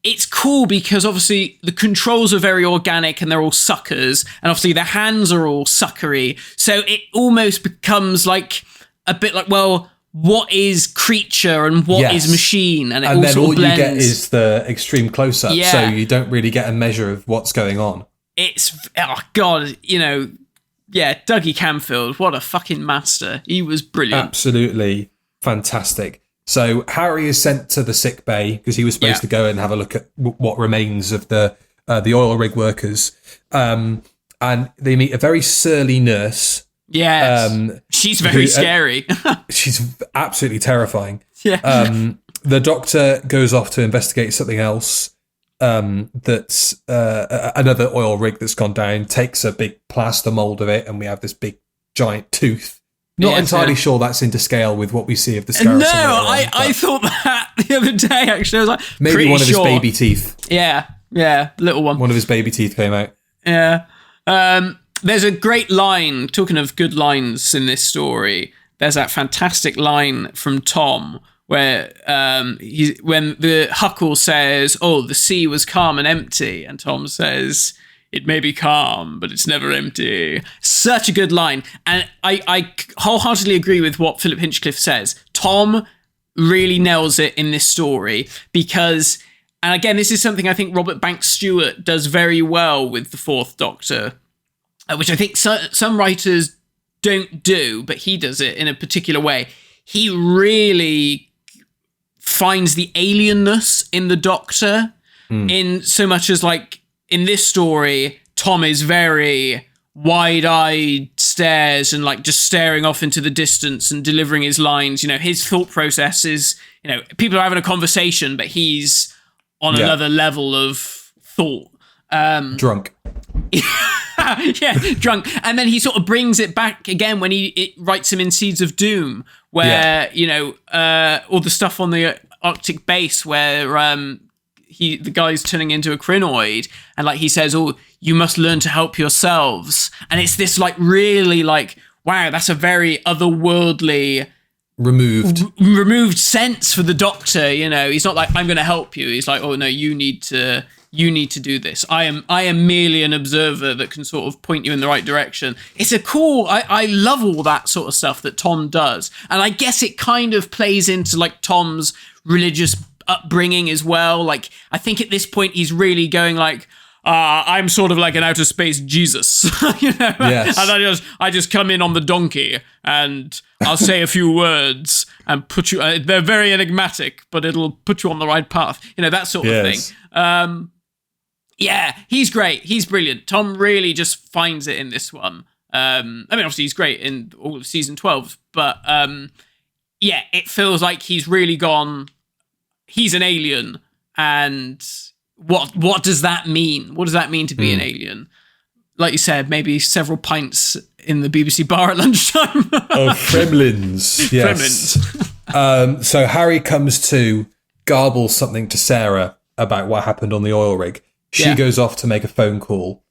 It's cool because obviously the controls are very organic and they're all suckers, and obviously the hands are all suckery. So it almost becomes like a bit like, well, what is creature and what is machine? And all then sort all of blends. You get is the extreme close-up, so you don't really get a measure of what's going on. It's, Dougie Camfield, what a fucking master. He was brilliant. Absolutely fantastic. So Harry is sent to the sick bay because he was supposed to go and have a look at what remains of the oil rig workers. And they meet a very surly nurse. Yes. She's very scary. She's absolutely terrifying. Yeah. The doctor goes off to investigate something else. That's another oil rig that's gone down, takes a big plaster mold of it, and we have this big giant tooth. Not entirely sure that's into scale with what we see of the Scarab. No, I thought that the other day, actually. I was like, maybe one of his baby teeth. Yeah, little one. One of his baby teeth came out. Yeah. There's a great line, talking of good lines in this story, there's that fantastic line from Tom where when the Huckle says, "Oh, the sea was calm and empty," and Tom says, "It may be calm, but it's never empty." Such a good line. And I wholeheartedly agree with what Philip Hinchcliffe says. Tom really nails it in this story because, and again, this is something I think Robert Banks Stewart does very well with the Fourth Doctor, which I think some writers don't do, but he does it in a particular way. He really finds the alienness in the Doctor, in so much as, like, in this story, Tom is very wide-eyed stares and like just staring off into the distance and delivering his lines. His thought process is, people are having a conversation, but he's on another level of thought. Drunk. Drunk. And then he sort of brings it back again when it writes him in Seeds of Doom, where, all the stuff on the Arctic base where the guy's turning into a crinoid, and like he says, "Oh, you must learn to help yourselves." And it's this like really like, wow, that's a very otherworldly removed sense for the Doctor. He's not like, "I'm going to help you." He's like, "Oh no, you need to do this. I am merely an observer that can sort of point you in the right direction." It's a cool, I love all that sort of stuff that Tom does. And I guess it kind of plays into like Tom's religious upbringing as well. Like, I think at this point he's really going like, I'm sort of like an outer space Jesus, Yes. And I just come in on the donkey and I'll say a few words and put you. They're very enigmatic, but it'll put you on the right path. That sort of thing. He's great. He's brilliant. Tom really just finds it in this one. Obviously he's great in all of season 12, but it feels like he's really gone. He's an alien, and what does that mean? What does that mean to be an alien? Like you said, maybe several pints in the BBC bar at lunchtime. Kremlins. Yes. Kremlins. So Harry comes to, garbles something to Sarah about what happened on the oil rig. She goes off to make a phone call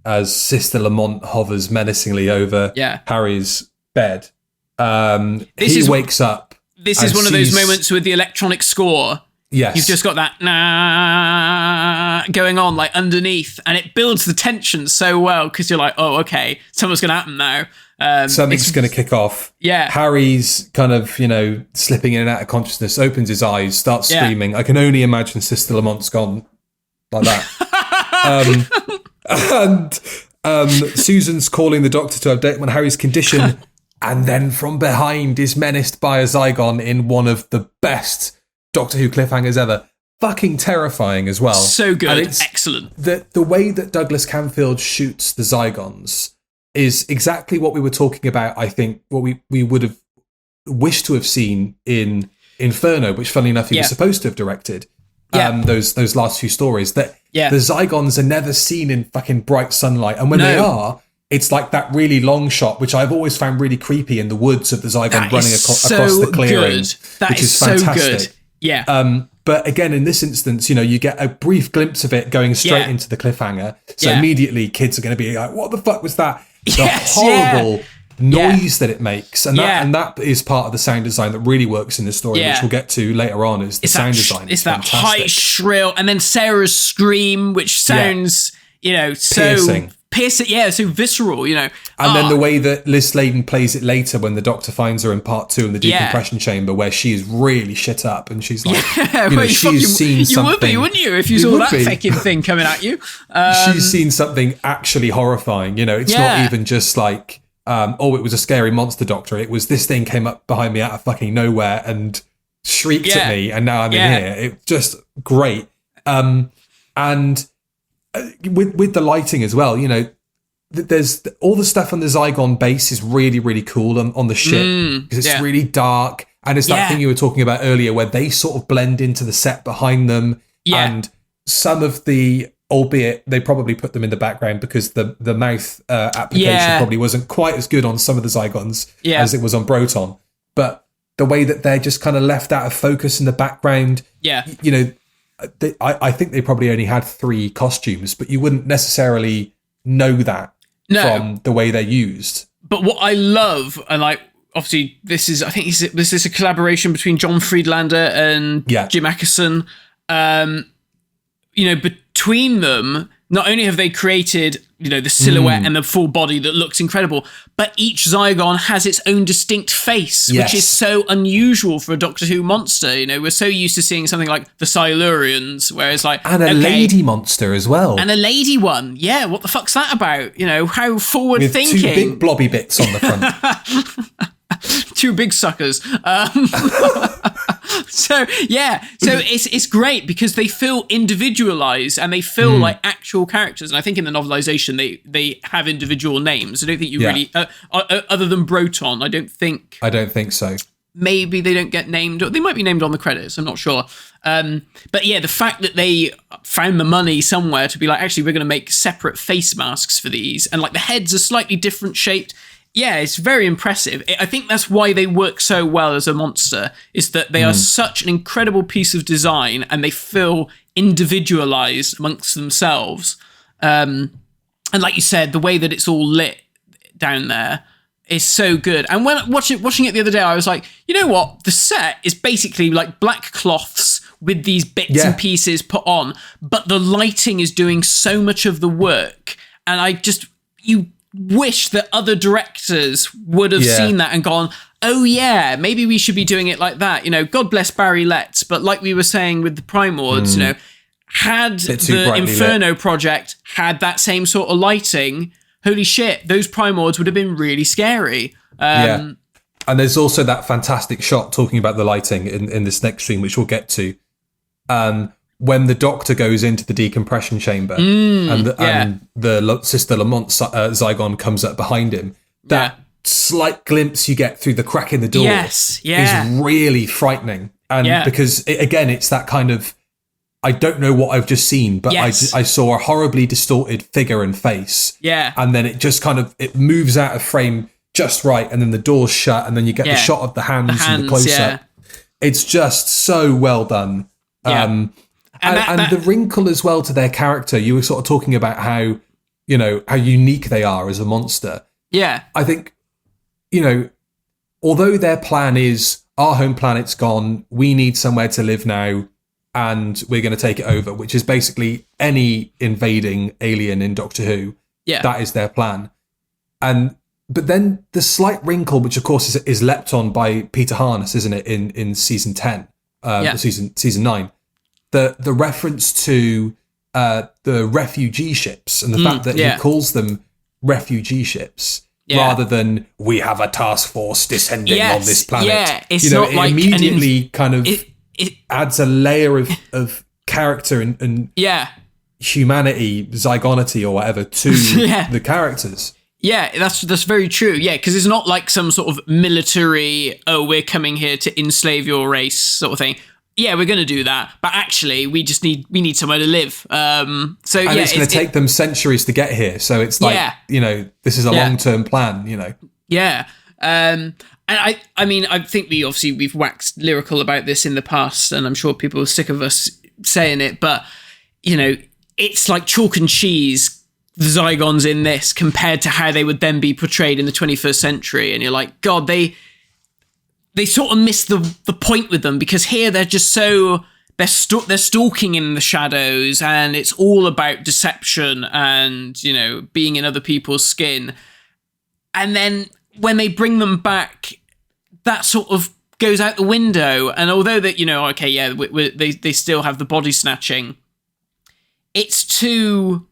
as Sister Lamont hovers menacingly over Harry's bed. He wakes up. This is one of those moments with the electronic score. Yes. You've just got that going on like underneath, and it builds the tension so well because you're like, oh, okay, something's going to happen now. Something's going to kick off. Yeah. Harry's kind of, slipping in and out of consciousness, opens his eyes, starts screaming. I can only imagine Sister Lamont's gone like that. And Susan's calling the Doctor to update him on Harry's condition, and then from behind is menaced by a Zygon in one of the best Doctor Who cliffhangers ever. fucking terrifying as well. So good. And it's excellent. The way that Douglas Camfield shoots the Zygons is exactly what we were talking about, I think, what we would have wished to have seen in Inferno, which, funnily enough, he was supposed to have directed. Those last few stories, that the Zygons are never seen in fucking bright sunlight. And when they are, it's like that really long shot, which I've always found really creepy in the woods of the Zygon running across the clearing, which is fantastic. So good. Yeah. But again, in this instance, you get a brief glimpse of it going straight into the cliffhanger. So immediately kids are going to be like, what the fuck was that? The horrible noise that it makes. And that is part of the sound design that really works in this story, which we'll get to later on, is the sound design. It's that high shrill, and then Sarah's scream, which sounds, so piercing, so visceral, And then the way that Liz Sladen plays it later when the Doctor finds her in part 2 in the decompression chamber, where she is really shit up, and she's like, she's seen something. You would be, wouldn't you, if you saw that fucking thing coming at you? She's seen something actually horrifying. It's not even just like, it was a scary monster, Doctor. It was, this thing came up behind me out of fucking nowhere and shrieked at me, and now I'm in here. It's just great. And with the lighting as well, there's all the stuff on the Zygon base is really, really cool on the ship, because it's really dark, and it's that thing you were talking about earlier where they sort of blend into the set behind them, and some of the, albeit they probably put them in the background because the mouth application probably wasn't quite as good on some of the Zygons as it was on Broton, but the way that they're just kind of left out of focus in the background, I think they probably only had 3 costumes, but you wouldn't necessarily know that from the way they're used. But what I love, and obviously this is a collaboration between John Friedlander and Jim Ackerson. Between them, not only have they created, the silhouette and the full body that looks incredible, but each Zygon has its own distinct face, which is so unusual for a Doctor Who monster. We're so used to seeing something like the Silurians, whereas and a lady monster as well. And a lady one. Yeah, what the fuck's that about? How forward with thinking. 2 big blobby bits on the front. 2 big suckers. So it's great because they feel individualized and they feel like actual characters. And I think in the novelization they have individual names. I don't think you really, other than Broton, I don't think so. Maybe they don't get named, or they might be named on the credits. I'm not sure. But the fact that they found the money somewhere to be like, actually, we're going to make separate face masks for these, and the heads are slightly different shaped. Yeah, it's very impressive. I think that's why they work so well as a monster, is that they are such an incredible piece of design and they feel individualized amongst themselves. And like you said, the way that it's all lit down there is so good. And when watching it the other day, I was like, you know what? The set is basically like black cloths with these bits and pieces put on, but the lighting is doing so much of the work. And you wish that other directors would have seen that and gone, oh yeah, maybe we should be doing it like that. God bless Barry Letts, but like we were saying with the Primords, had the Inferno project had that same sort of lighting, holy shit, those Primords would have been really scary. And there's also that fantastic shot talking about the lighting in this next scene, which we'll get to. When the Doctor goes into the decompression chamber and the Sister Lamont Zygon comes up behind him, that slight glimpse you get through the crack in the door is really frightening. And because, it's that kind of, I don't know what I've just seen, but I saw a horribly distorted figure and face. Yeah. And then it just kind of, it moves out of frame just right, and then the door's shut, and then you get the shot of the hands and the close-up. It's just so well done. And the wrinkle as well to their character, you were sort of talking about how, how unique they are as a monster. Yeah. I think, although their plan is, our home planet's gone, we need somewhere to live now, and we're going to take it over, which is basically any invading alien in Doctor Who. Yeah. That is their plan. But then the slight wrinkle, which of course is leapt on by Peter Harness, isn't it, in season 10, season 9. The reference to the refugee ships and the fact that he calls them refugee ships rather than we have a task force descending on this planet. Yeah, it's not it immediately kind of it adds a layer of character and yeah, humanity, zygonity or whatever to the characters. Yeah, that's very true. Yeah, because it's not like some sort of military, oh, we're coming here to enslave your race sort of thing. Yeah, we're going to do that, but actually, we need somewhere to live. So and it's going to take them centuries to get here. So it's like this is a long-term plan. Yeah, and I mean, I think we've waxed lyrical about this in the past, and I'm sure people are sick of us saying it, but it's like chalk and cheese. The Zygons in this compared to how they would then be portrayed in the 21st century, and you're like, God, they sort of miss the point with them, because here they're just so they're stalking in the shadows, and it's all about deception and being in other people's skin. And then when they bring them back, that sort of goes out the window. And although that they still have the body snatching, it's too.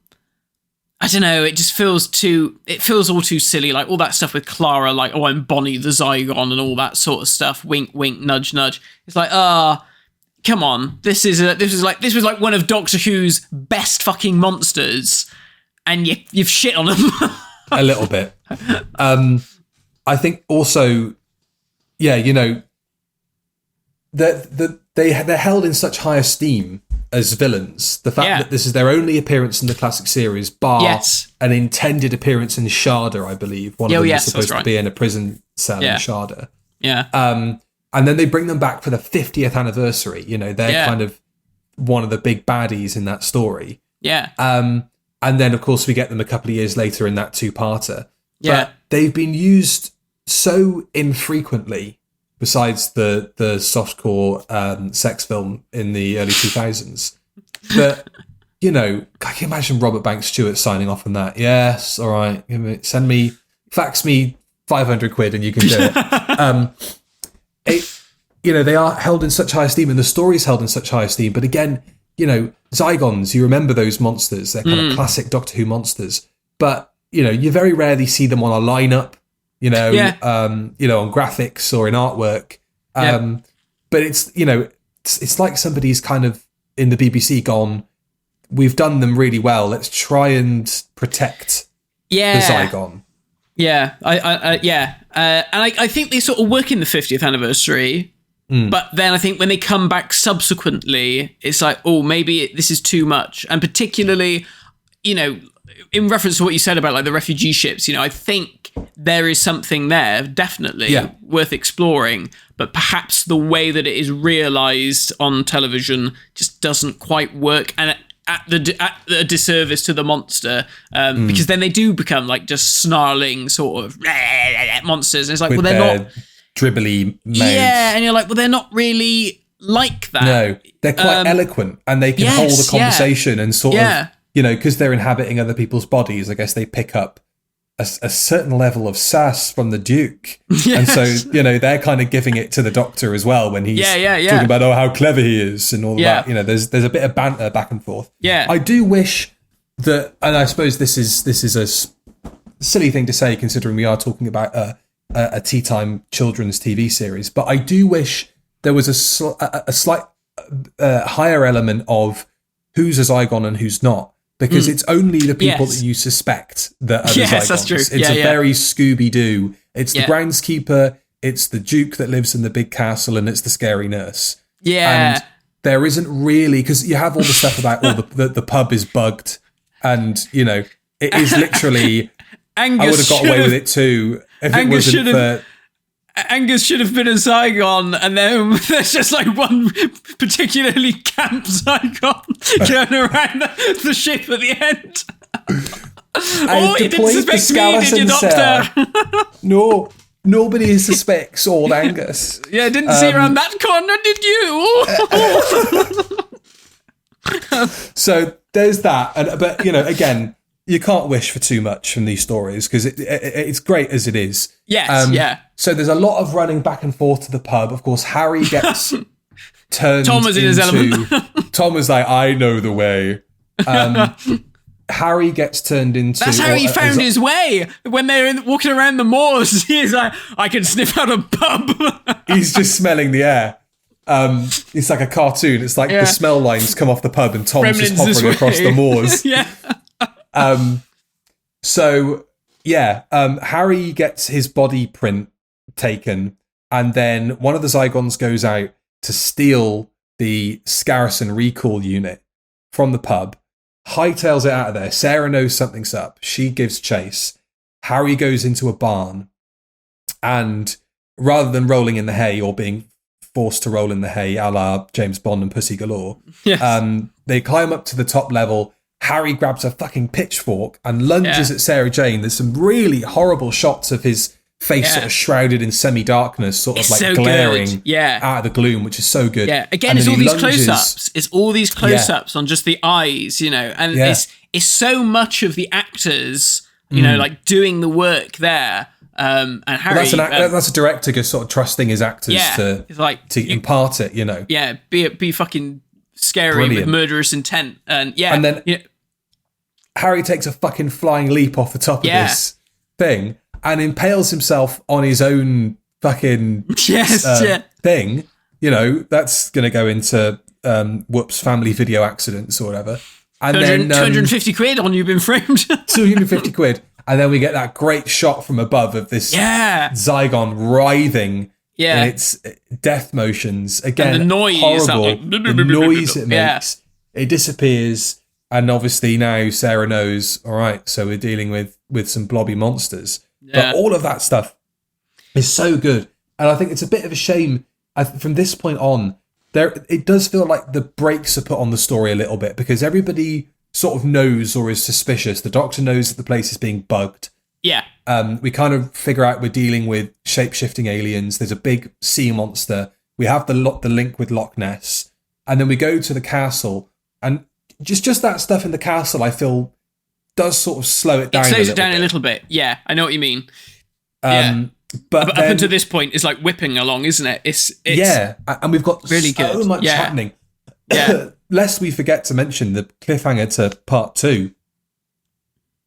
I don't know, it just feels all too silly, like all that stuff with Clara, like, oh, I'm Bonnie the Zygon and all that sort of stuff, wink, wink, nudge, nudge. It's like, come on, this was like one of Doctor Who's best fucking monsters, and you've shit on them. A little bit. I think also, they're held in such high esteem as villains. The fact that this is their only appearance in the classic series, bar an intended appearance in Sharda, I believe. One of them is supposed to be in a prison cell in Sharda. Yeah. And then they bring them back for the 50th anniversary. They're kind of one of the big baddies in that story. Yeah. And then, of course, we get them a couple of years later in that two-parter. Yeah. But they've been used so infrequently, besides the softcore sex film in the early 2000s, that, I can imagine Robert Banks Stewart signing off on that. Yes, all right, fax me 500 quid and you can do it. They are held in such high esteem, and the story's held in such high esteem. But again, Zygons, you remember those monsters. They're kind of classic Doctor Who monsters. But, you very rarely see them on a lineup. On graphics or in artwork. But it's like somebody's kind of in the BBC gone, we've done them really well. Let's try and protect the Zygon. Yeah. And I think they sort of work in the 50th anniversary. But then I think when they come back subsequently, it's like, oh, maybe this is too much. And particularly, in reference to what you said about like the refugee ships, I think there is something there definitely worth exploring, but perhaps the way that it is realized on television just doesn't quite work, and at a disservice to the monster, because then they do become like just snarling sort of monsters, and it's like, with they're not dribbly mouths. And you're like, well, they're not really like that. No, they're quite eloquent, and they can hold a conversation and sort of, because they're inhabiting other people's bodies, I guess they pick up a certain level of sass from the Duke. And so, they're kind of giving it to the Doctor as well when he's talking about, how clever he is and all that. There's a bit of banter back and forth. Yeah. I do wish that, and I suppose this is a silly thing to say considering we are talking about a tea time children's TV series, but I do wish there was a slight higher element of who's a Zygon and who's not. Because it's only the people that you suspect that are the Zygons. That's true. It's very Scooby-Doo. It's the groundskeeper, it's the Duke that lives in the big castle, and it's the scary nurse. Yeah. And there isn't really, because you have all the stuff about the pub is bugged, and, it is literally, I would have got away with it too if it wasn't for... Angus should have been a Zygon, and then there's just like one particularly camp Zygon going around the ship at the end. You didn't suspect me, did you, Doctor? No, nobody suspects old Angus. Yeah, didn't see around that corner, did you? So there's that, but again, you can't wish for too much from these stories because it's great as it is. Yes, So there's a lot of running back and forth to the pub. Of course, Harry gets turned Tom was in his element. Tom was like, I know the way. Harry gets turned into... That's how he found his way. When they're walking around the moors, he's like, I can sniff out a pub. He's just smelling the air. It's like a cartoon. It's like the smell lines come off the pub and Tom's Gremlins just hovering across the moors. Harry gets his body print taken, and then one of the Zygons goes out to steal the Scarrison recall unit from the pub, hightails it out of there. Sarah knows something's up. She gives chase. Harry goes into a barn, and rather than rolling in the hay or being forced to roll in the hay a la James Bond and Pussy Galore, they climb up to the top level. Harry grabs a fucking pitchfork and lunges at Sarah Jane. There's some really horrible shots of his face sort of shrouded in semi-darkness, sort of like so glaring out of the gloom, which is so good. Yeah, again, it's all these close-ups. It's all these close-ups on just the eyes, you know, and it's so much of the actors, you know, like doing the work there. And Harry, that's a director just sort of trusting his actors to impart it, you know. Yeah, be fucking scary with murderous intent, and then Harry takes a fucking flying leap off the top of this thing and impales himself on his own fucking thing. You know, that's going to go into Whoops family video accidents or whatever. And then 250 quid on You've Been Framed. 250 quid. And then we get that great shot from above of this Zygon writhing in its death motions. Again, and the noise, horrible. The noise it makes. It disappears. And obviously now Sarah knows, all right, so we're dealing with some blobby monsters. But all of that stuff is so good. And I think it's a bit of a shame from this point on, it does feel like the brakes are put on the story a little bit, because everybody sort of knows or is suspicious. The Doctor knows that the place is being bugged. Yeah. We kind of figure out we're dealing with shape-shifting aliens. There's a big sea monster. We have the link with Loch Ness. And then we go to the castle. And just that stuff in the castle, I feel, does sort of slow it down a little bit. It slows it down a little bit. Yeah, I know what you mean. But up until this point, it's like whipping along, isn't it? It's and we've got really so good. much happening. Yeah. Lest we forget to mention the cliffhanger to part 2.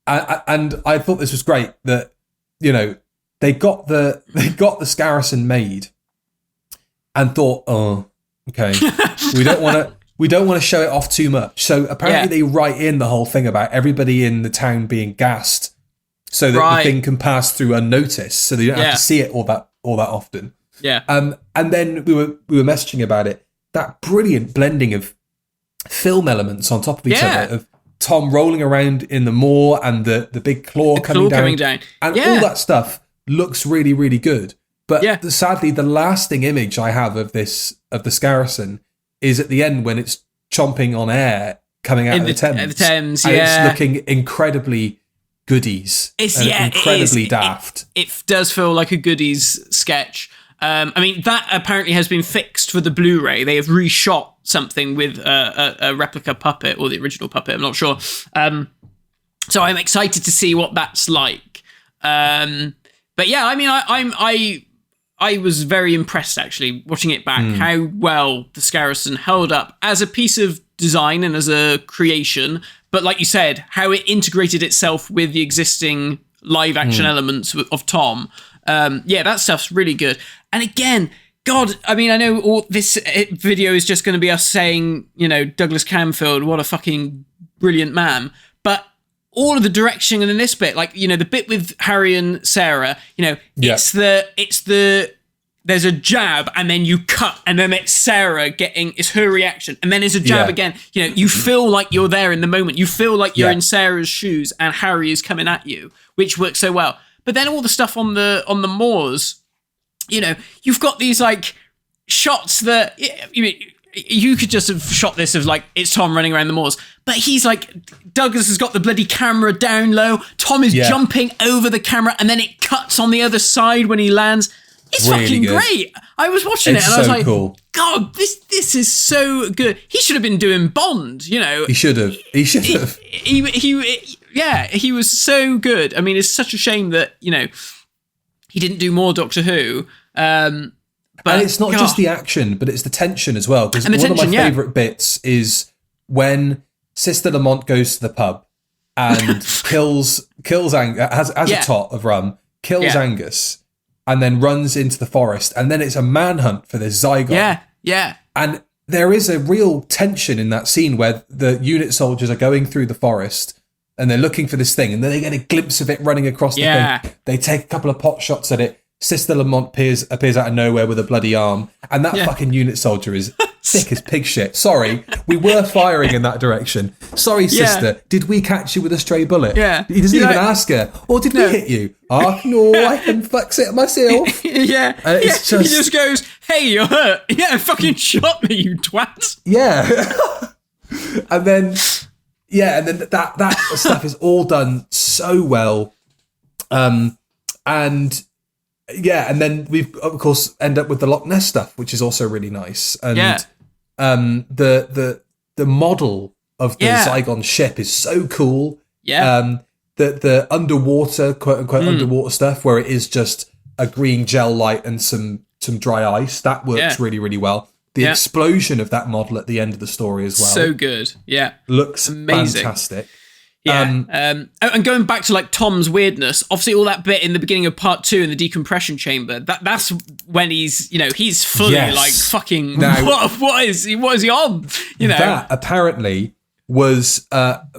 And I thought this was great that, you know, they got the Scarrison made and thought, oh, okay, we don't want to show it off too much. So apparently they write in the whole thing about everybody in the town being gassed, so that the thing can pass through unnoticed, so they don't have to see it all that often. Yeah. And then we were messaging about it. That brilliant blending of film elements on top of each other, of Tom rolling around in the moor and the big claw coming down. And all that stuff looks really, really good. But sadly, the lasting image I have of the Scarrison is at the end when it's chomping on air coming out of the Thames. The Thames, and it's looking incredibly goodies. It's incredibly daft. It does feel like a goodies sketch. I mean, that apparently has been fixed for the Blu-ray. They have reshot something with a replica puppet, or the original puppet, I'm not sure. So I'm excited to see what that's like. But yeah, I mean, I was very impressed, actually, watching it back, how well the Scarrison held up as a piece of design and as a creation. But like you said, how it integrated itself with the existing live action elements of Tom. That stuff's really good. And again, God, I mean, I know all this video is just going to be us saying, you know, Douglas Camfield, what a fucking brilliant man. But all of the direction in this bit, like, you know, the bit with Harry and Sarah, you know, it's there's a jab and then you cut and then it's her reaction and then there's a jab again. You know, you feel like you're there in the moment. You feel like you're in Sarah's shoes and Harry is coming at you, which works so well. But then all the stuff on the moors, you know, you've got these like shots that you could just have shot this of like it's Tom running around the moors, but he's like, Douglas has got the bloody camera down low. Tom is jumping over the camera, and then it cuts on the other side when he lands. It's really fucking good. Great. I was watching it and I was like, cool. God, this is so good. He should have been doing Bond, you know. He should have. He was so good. I mean, it's such a shame that, you know, he didn't do more Doctor Who. But it's not just the action, but it's the tension as well. Because one of my favourite bits is when Sister Lamont goes to the pub and kills Angus, has a tot of rum, kills Angus, and then runs into the forest, and then it's a manhunt for this Zygon. Yeah. And there is a real tension in that scene where the unit soldiers are going through the forest and they're looking for this thing, and then they get a glimpse of it running across the thing. They take a couple of pot shots at it. Sister Lamont appears out of nowhere with a bloody arm, and that fucking unit soldier is thick as pig shit. Sorry, we were firing in that direction. Sorry, sister, did we catch you with a stray bullet? Yeah. He doesn't even ask her. Or did we hit you? Oh, no, I can fix it myself. Yeah. It's He just goes, hey, you're hurt. Yeah, fucking shot me, you twat. Yeah. and then that stuff is all done so well. And then we've of course end up with the Loch Ness stuff, which is also really nice. And the model of the Zygon ship is so cool. Yeah. The underwater, quote unquote, underwater stuff where it is just a green gel light and some dry ice, that works really, really well. The explosion of that model at the end of the story as well. So good. Yeah. Looks amazing. Fantastic. Yeah. And going back to like Tom's weirdness, obviously all that bit in the beginning of part 2 in the decompression chamber, that's when he's fully like fucking now, what is he on? That apparently was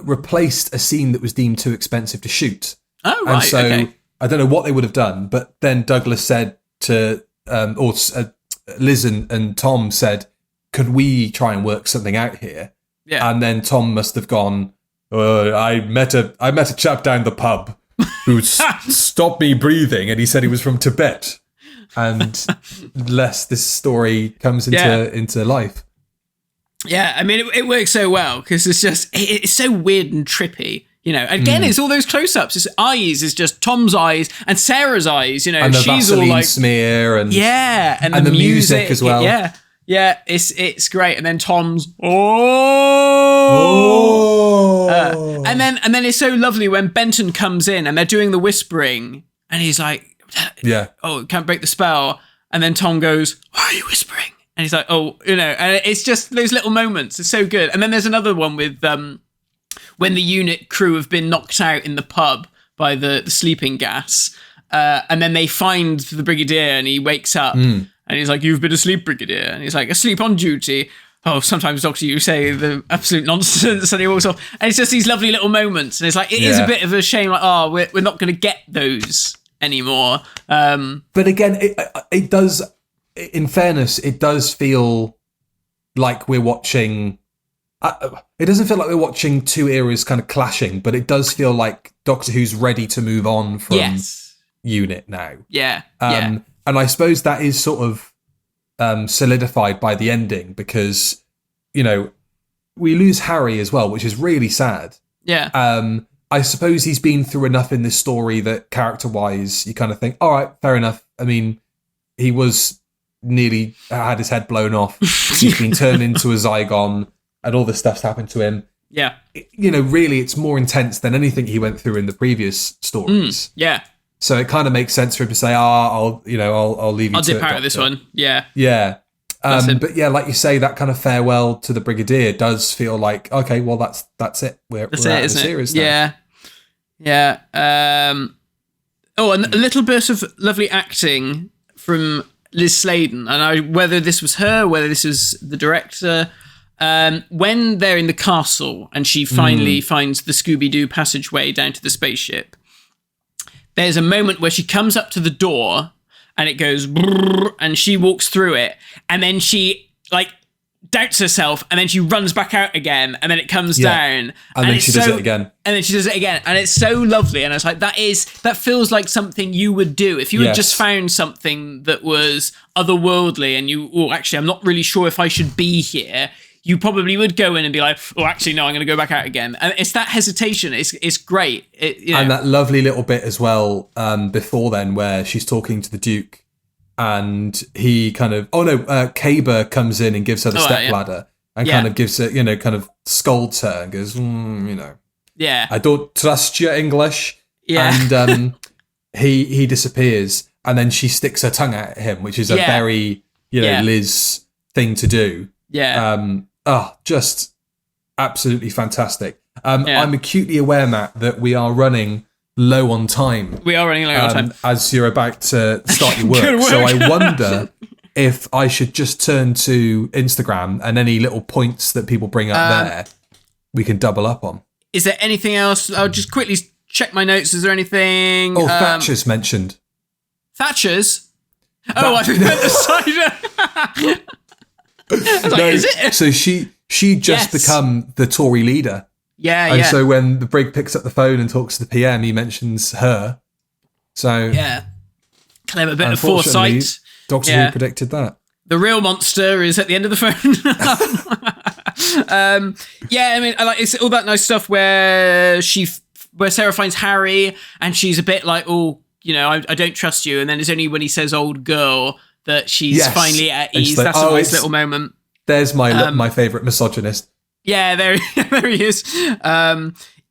replaced a scene that was deemed too expensive to shoot. Oh, right. And so I don't know what they would have done, but then Douglas said to Liz and Tom said, could we try and work something out here? Yeah. And then Tom must have gone, I met a chap down the pub who stopped me breathing, and he said he was from Tibet. And less this story comes into life. Yeah, I mean, it works so well because it's so weird and trippy. Again, it's all those close-ups. His eyes is just Tom's eyes and Sarah's eyes. And the she's Vaseline all like smear and and the music as well. Yeah, it's great. And then Tom's and then it's so lovely when Benton comes in and they're doing the whispering and he's like, can't break the spell. And then Tom goes, why are you whispering? And he's like, and it's just those little moments. It's so good. And then there's another one with when the unit crew have been knocked out in the pub by the sleeping gas, and then they find the Brigadier and he wakes up and he's like, you've been asleep, Brigadier. And he's like, asleep on duty. Oh, sometimes, Doctor, you say the absolute nonsense, and he walks off. And it's just these lovely little moments. And it's like, it is a bit of a shame, like, we're not going to get those anymore. But again, it does, in fairness, it does feel like we're watching... it doesn't feel like we're watching two eras kind of clashing, but it does feel like Doctor Who's ready to move on from Unit now. Yeah. And I suppose that is sort of solidified by the ending because, we lose Harry as well, which is really sad. Yeah. I suppose he's been through enough in this story that character-wise, you kind of think, all right, fair enough. I mean, he was nearly had his head blown off. He's been turned into a Zygon. And all this stuff's happened to him. Yeah. Really, it's more intense than anything he went through in the previous stories. Yeah. So it kind of makes sense for him to say, I'll leave you to it. I'll dip out of this one. Yeah. Yeah. But yeah, like you say, that kind of farewell to the Brigadier does feel like, okay, well, that's it. We're out of the series now. Yeah. Yeah. And a little bit of lovely acting from Liz Sladen. And whether this was her, whether this was the director... when they're in the castle and she finally finds the Scooby-Doo passageway down to the spaceship, there's a moment where she comes up to the door and it goes brrr, and she walks through it, and then she doubts herself, and then she runs back out again, and then it comes down, and then she does it again, and it's so lovely. And it's like that feels like something you would do if you had just found something that was otherworldly, and actually I'm not really sure if I should be here. You probably would go in and be like, oh, actually, no, I'm going to go back out again. And it's that hesitation. It's great. And that lovely little bit as well before then where she's talking to the Duke and he kind of... Kaber comes in and gives her the stepladder and kind of gives her, kind of scolds her and goes, Yeah. I don't trust your English. Yeah. And he disappears and then she sticks her tongue out at him, which is a very, Liz thing to do. Yeah. Just absolutely fantastic. I'm acutely aware, Matt, that we are running low on time. We are running low on time. As you're about to start your work. So I wonder if I should just turn to Instagram and any little points that people bring up there, we can double up on. Is there anything else? I'll just quickly check my notes. Is there anything? Oh, Thatcher's mentioned. Thatcher's? Oh, I meant the cider. Is it? So she just become the Tory leader. Yeah, and so when the Brig picks up the phone and talks to the PM, he mentions her. So yeah, clever bit of foresight. Doctor Who predicted that. The real monster is at the end of the phone. I mean, it's all that nice stuff where Sarah finds Harry and she's a bit like, oh, you know, I don't trust you. And then it's only when he says old girl that she's finally at ease. Like, that's a nice little moment. There's my favourite misogynist. Yeah, there he is.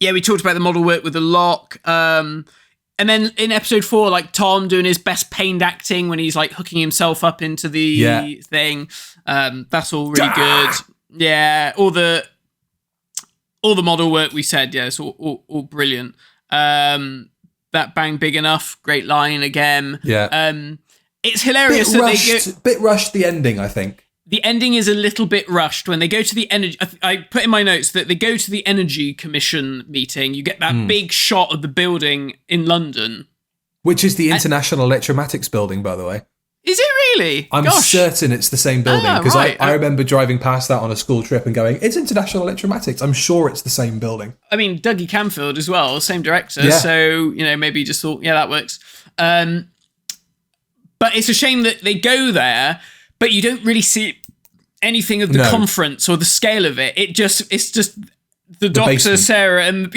We talked about the model work with the lock. And then in episode 4, like Tom doing his best pained acting when he's like hooking himself up into the thing. That's all really good. Yeah, all the model work we said. Yeah, it's all brilliant. That bang big enough. Great line again. Yeah. It's hilarious bit rushed the ending, I think. The ending is a little bit rushed when they go to the energy. I put in my notes that they go to the Energy Commission meeting. You get that big shot of the building in London, which is the International Electromatics Building, by the way. Is it really? I'm certain it's the same building because I remember driving past that on a school trip and going, "It's International Electromatics." I'm sure it's the same building. I mean, Dougie Camfield as well, same director. Yeah. So maybe just thought, that works. But it's a shame that they go there, but you don't really see anything of the conference or the scale of it. It's just the Doctor, basement. Sarah, and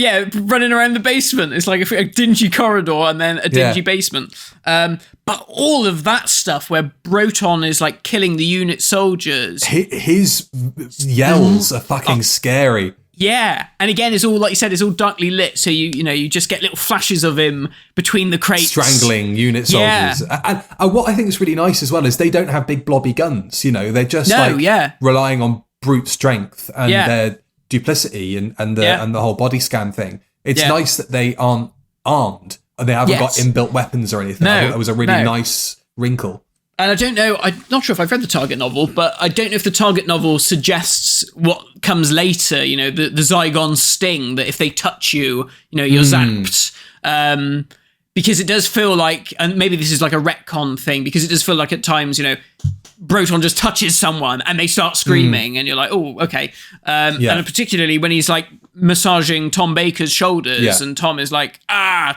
running around the basement. It's like a dingy corridor and then a dingy basement. But all of that stuff where Broton is like killing the unit soldiers. His yells are fucking scary. Yeah, and again, it's all, like you said, it's all darkly lit, so you just get little flashes of him between the crates. Strangling unit soldiers. Yeah. And what I think is really nice as well is they don't have big blobby guns, they're just relying on brute strength and their duplicity and the whole body scan thing. It's nice that they aren't armed and they haven't got inbuilt weapons or anything. I thought that was a really nice wrinkle. And I don't know, I'm not sure if I've read the Target novel, but I don't know if the Target novel suggests what comes later, the Zygon sting, that if they touch you, you're zapped. Because it does feel like, and maybe this is like a retcon thing, because it does feel like at times, Broton just touches someone and they start screaming and you're like, oh, okay. And particularly when he's like massaging Tom Baker's shoulders and Tom is like,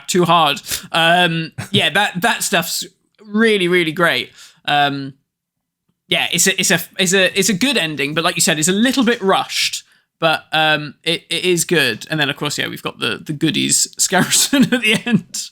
too hard. That stuff's really, really great. It's a good ending, but like you said, it's a little bit rushed, but it is good. And then of course, we've got the goodies Scarrison at the end.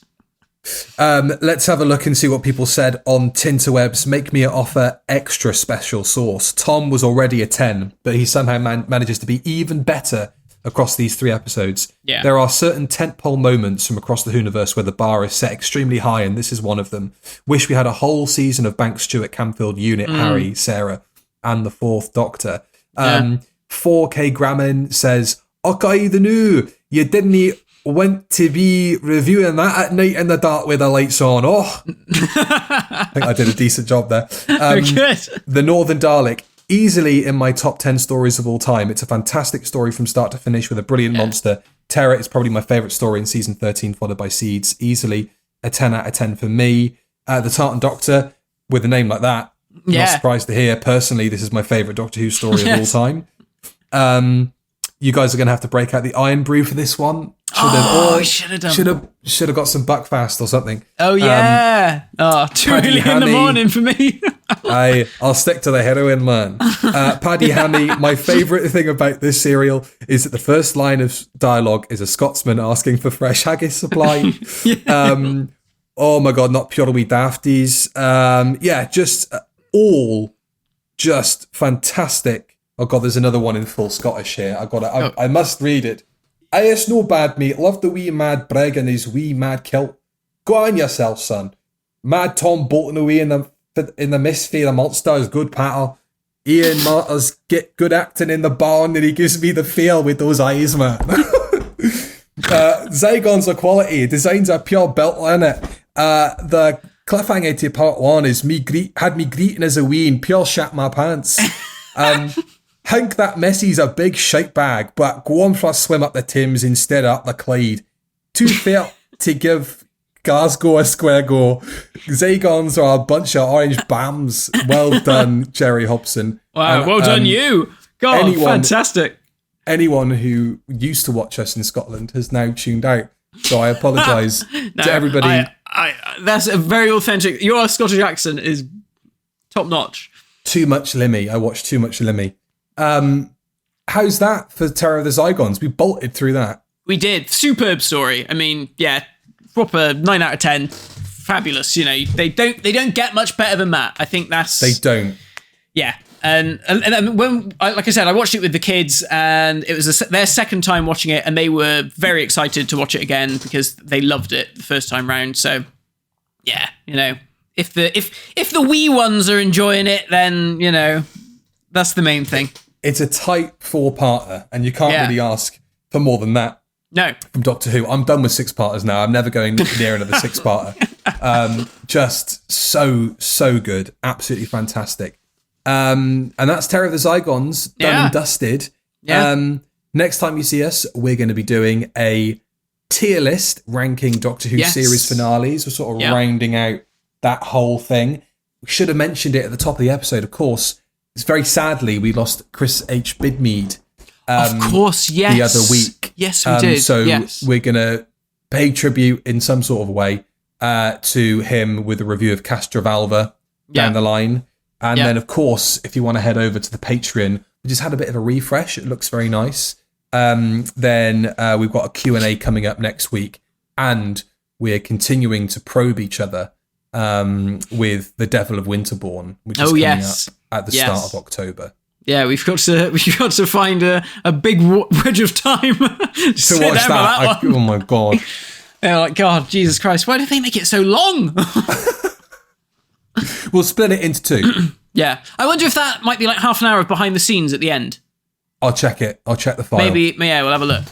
Let's have a look and see what people said on Tinterwebs. Make me an offer, extra special sauce. Tom was already a 10, but he somehow manages to be even better across these 3 episodes. Yeah. There are certain tentpole moments from across the Whoniverse where the bar is set extremely high, and this is one of them. Wish we had a whole season of Banks, Stewart, Camfield, Unit, Harry, Sarah, and the 4th Doctor. 4K Grammon says, okay, the new, you didn't want to be reviewing that at night in the dark with the lights on. Oh, I think I did a decent job there. Good. The Northern Dalek, easily in my top 10 stories of all time. It's a fantastic story from start to finish with a brilliant monster. Terror is probably my favourite story in season 13, followed by Seeds. Easily a 10 out of 10 for me. The Tartan Doctor, with a name like that, not surprised to hear. Personally, this is my favourite Doctor Who story of all time. You guys are going to have to break out the Iron Brew for this one. Should have done. Should have got some Buckfast or something. Oh yeah. 2 early in the morning for me. I'll stick to the heroin, man. Paddy Hammy, my favourite thing about this serial is that the first line of dialogue is a Scotsman asking for fresh haggis supply. Oh my god, not pure wee dafties. Just fantastic. Oh god, there's another one in full Scottish here. I must read it. It's no bad, mate. Love the wee mad Brig and his wee mad kilt. Go on yourself, son. Mad Tom bolting away in the mist for the monster is good patter. Ian Martyr's get good acting in the barn and he gives me the feel with those eyes, man. Zygons are quality. Designs are pure belt in it. The cliffhanger to part 1 is had me greeting as a wee and pure shat my pants. Think that Missy's a big shite bag, but go on for a swim up the Thames instead of up the Clyde. Too fair to give Glasgow a square go. Zygons are a bunch of orange bams. Well done, Jerry Hobson. Wow, well done you. God, fantastic. Anyone who used to watch us in Scotland has now tuned out. So I apologise to everybody. That's a very authentic. Your Scottish accent is top notch. Too much Limmy. I watched too much Limmy. How's that for Terror of the Zygons? We bolted through that. We did. Superb story. I mean, yeah, proper 9 out of 10. Fabulous. You know, they don't get much better than that. I think that's... They don't. Yeah. And when, like I said, I watched it with the kids, and it was their second time watching it, and they were very excited to watch it again because they loved it the first time round. So, yeah, you know, if the wee ones are enjoying it, then, you know, that's the main thing. It's a tight 4-parter, and you can't really ask for more than that. No. From Doctor Who. I'm done with 6-parters now. I'm never going near another 6-parter. Just so good. Absolutely fantastic. And that's Terror of the Zygons, done and dusted. Yeah. Next time you see us, we're going to be doing a tier list ranking Doctor Who series finales. We're sort of rounding out that whole thing. We should have mentioned it at the top of the episode, of course. It's very sadly, we lost Chris H. Bidmead. Of course, yes. The other week. Yes, we did. So we're going to pay tribute in some sort of way to him with a review of Castrovalva down the line. And then, of course, if you want to head over to the Patreon, we just had a bit of a refresh. It looks very nice. Then we've got a Q&A coming up next week. And we're continuing to probe each other with The Devil of Winterbourne, which is coming up at the start of October. Yeah, we've got to find a big wedge of time to watch that. Oh my God. Yeah, like, God, Jesus Christ, why did they make it so long? We'll split it into 2. Yeah. I wonder if that might be like half an hour of behind the scenes at the end. I'll check it. I'll check the file. Maybe, yeah, we'll have a look.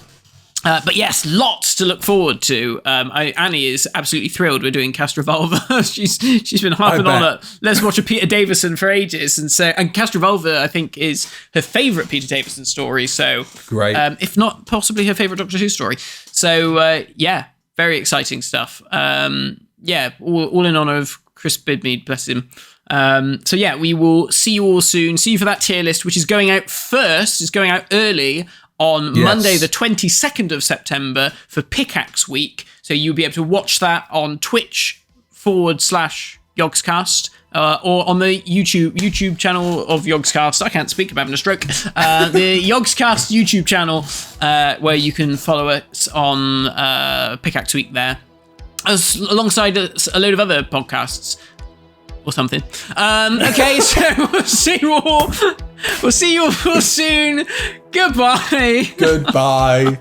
But yes, lots to look forward to. Annie is absolutely thrilled we're doing Castrovalva. she's been harping on it. Let's watch a Peter Davison for ages. And Castrovalva, I think, is her favourite Peter Davison story. So great. If not possibly her favourite Doctor Who story. So yeah, very exciting stuff. Yeah, all in honour of Chris Bidmead, bless him. So yeah, we will see you all soon. See you for that tier list, which is going out first. It's going out early on Monday, the 22nd of September for Pickaxe Week. So you'll be able to watch that on Twitch/Yogscast or on the YouTube channel of Yogscast. I can't speak, I'm having a stroke. The Yogscast YouTube channel where you can follow us on Pickaxe Week there, alongside a load of other podcasts or something. Okay, so we'll see you all. We'll see you all soon. Goodbye. Goodbye.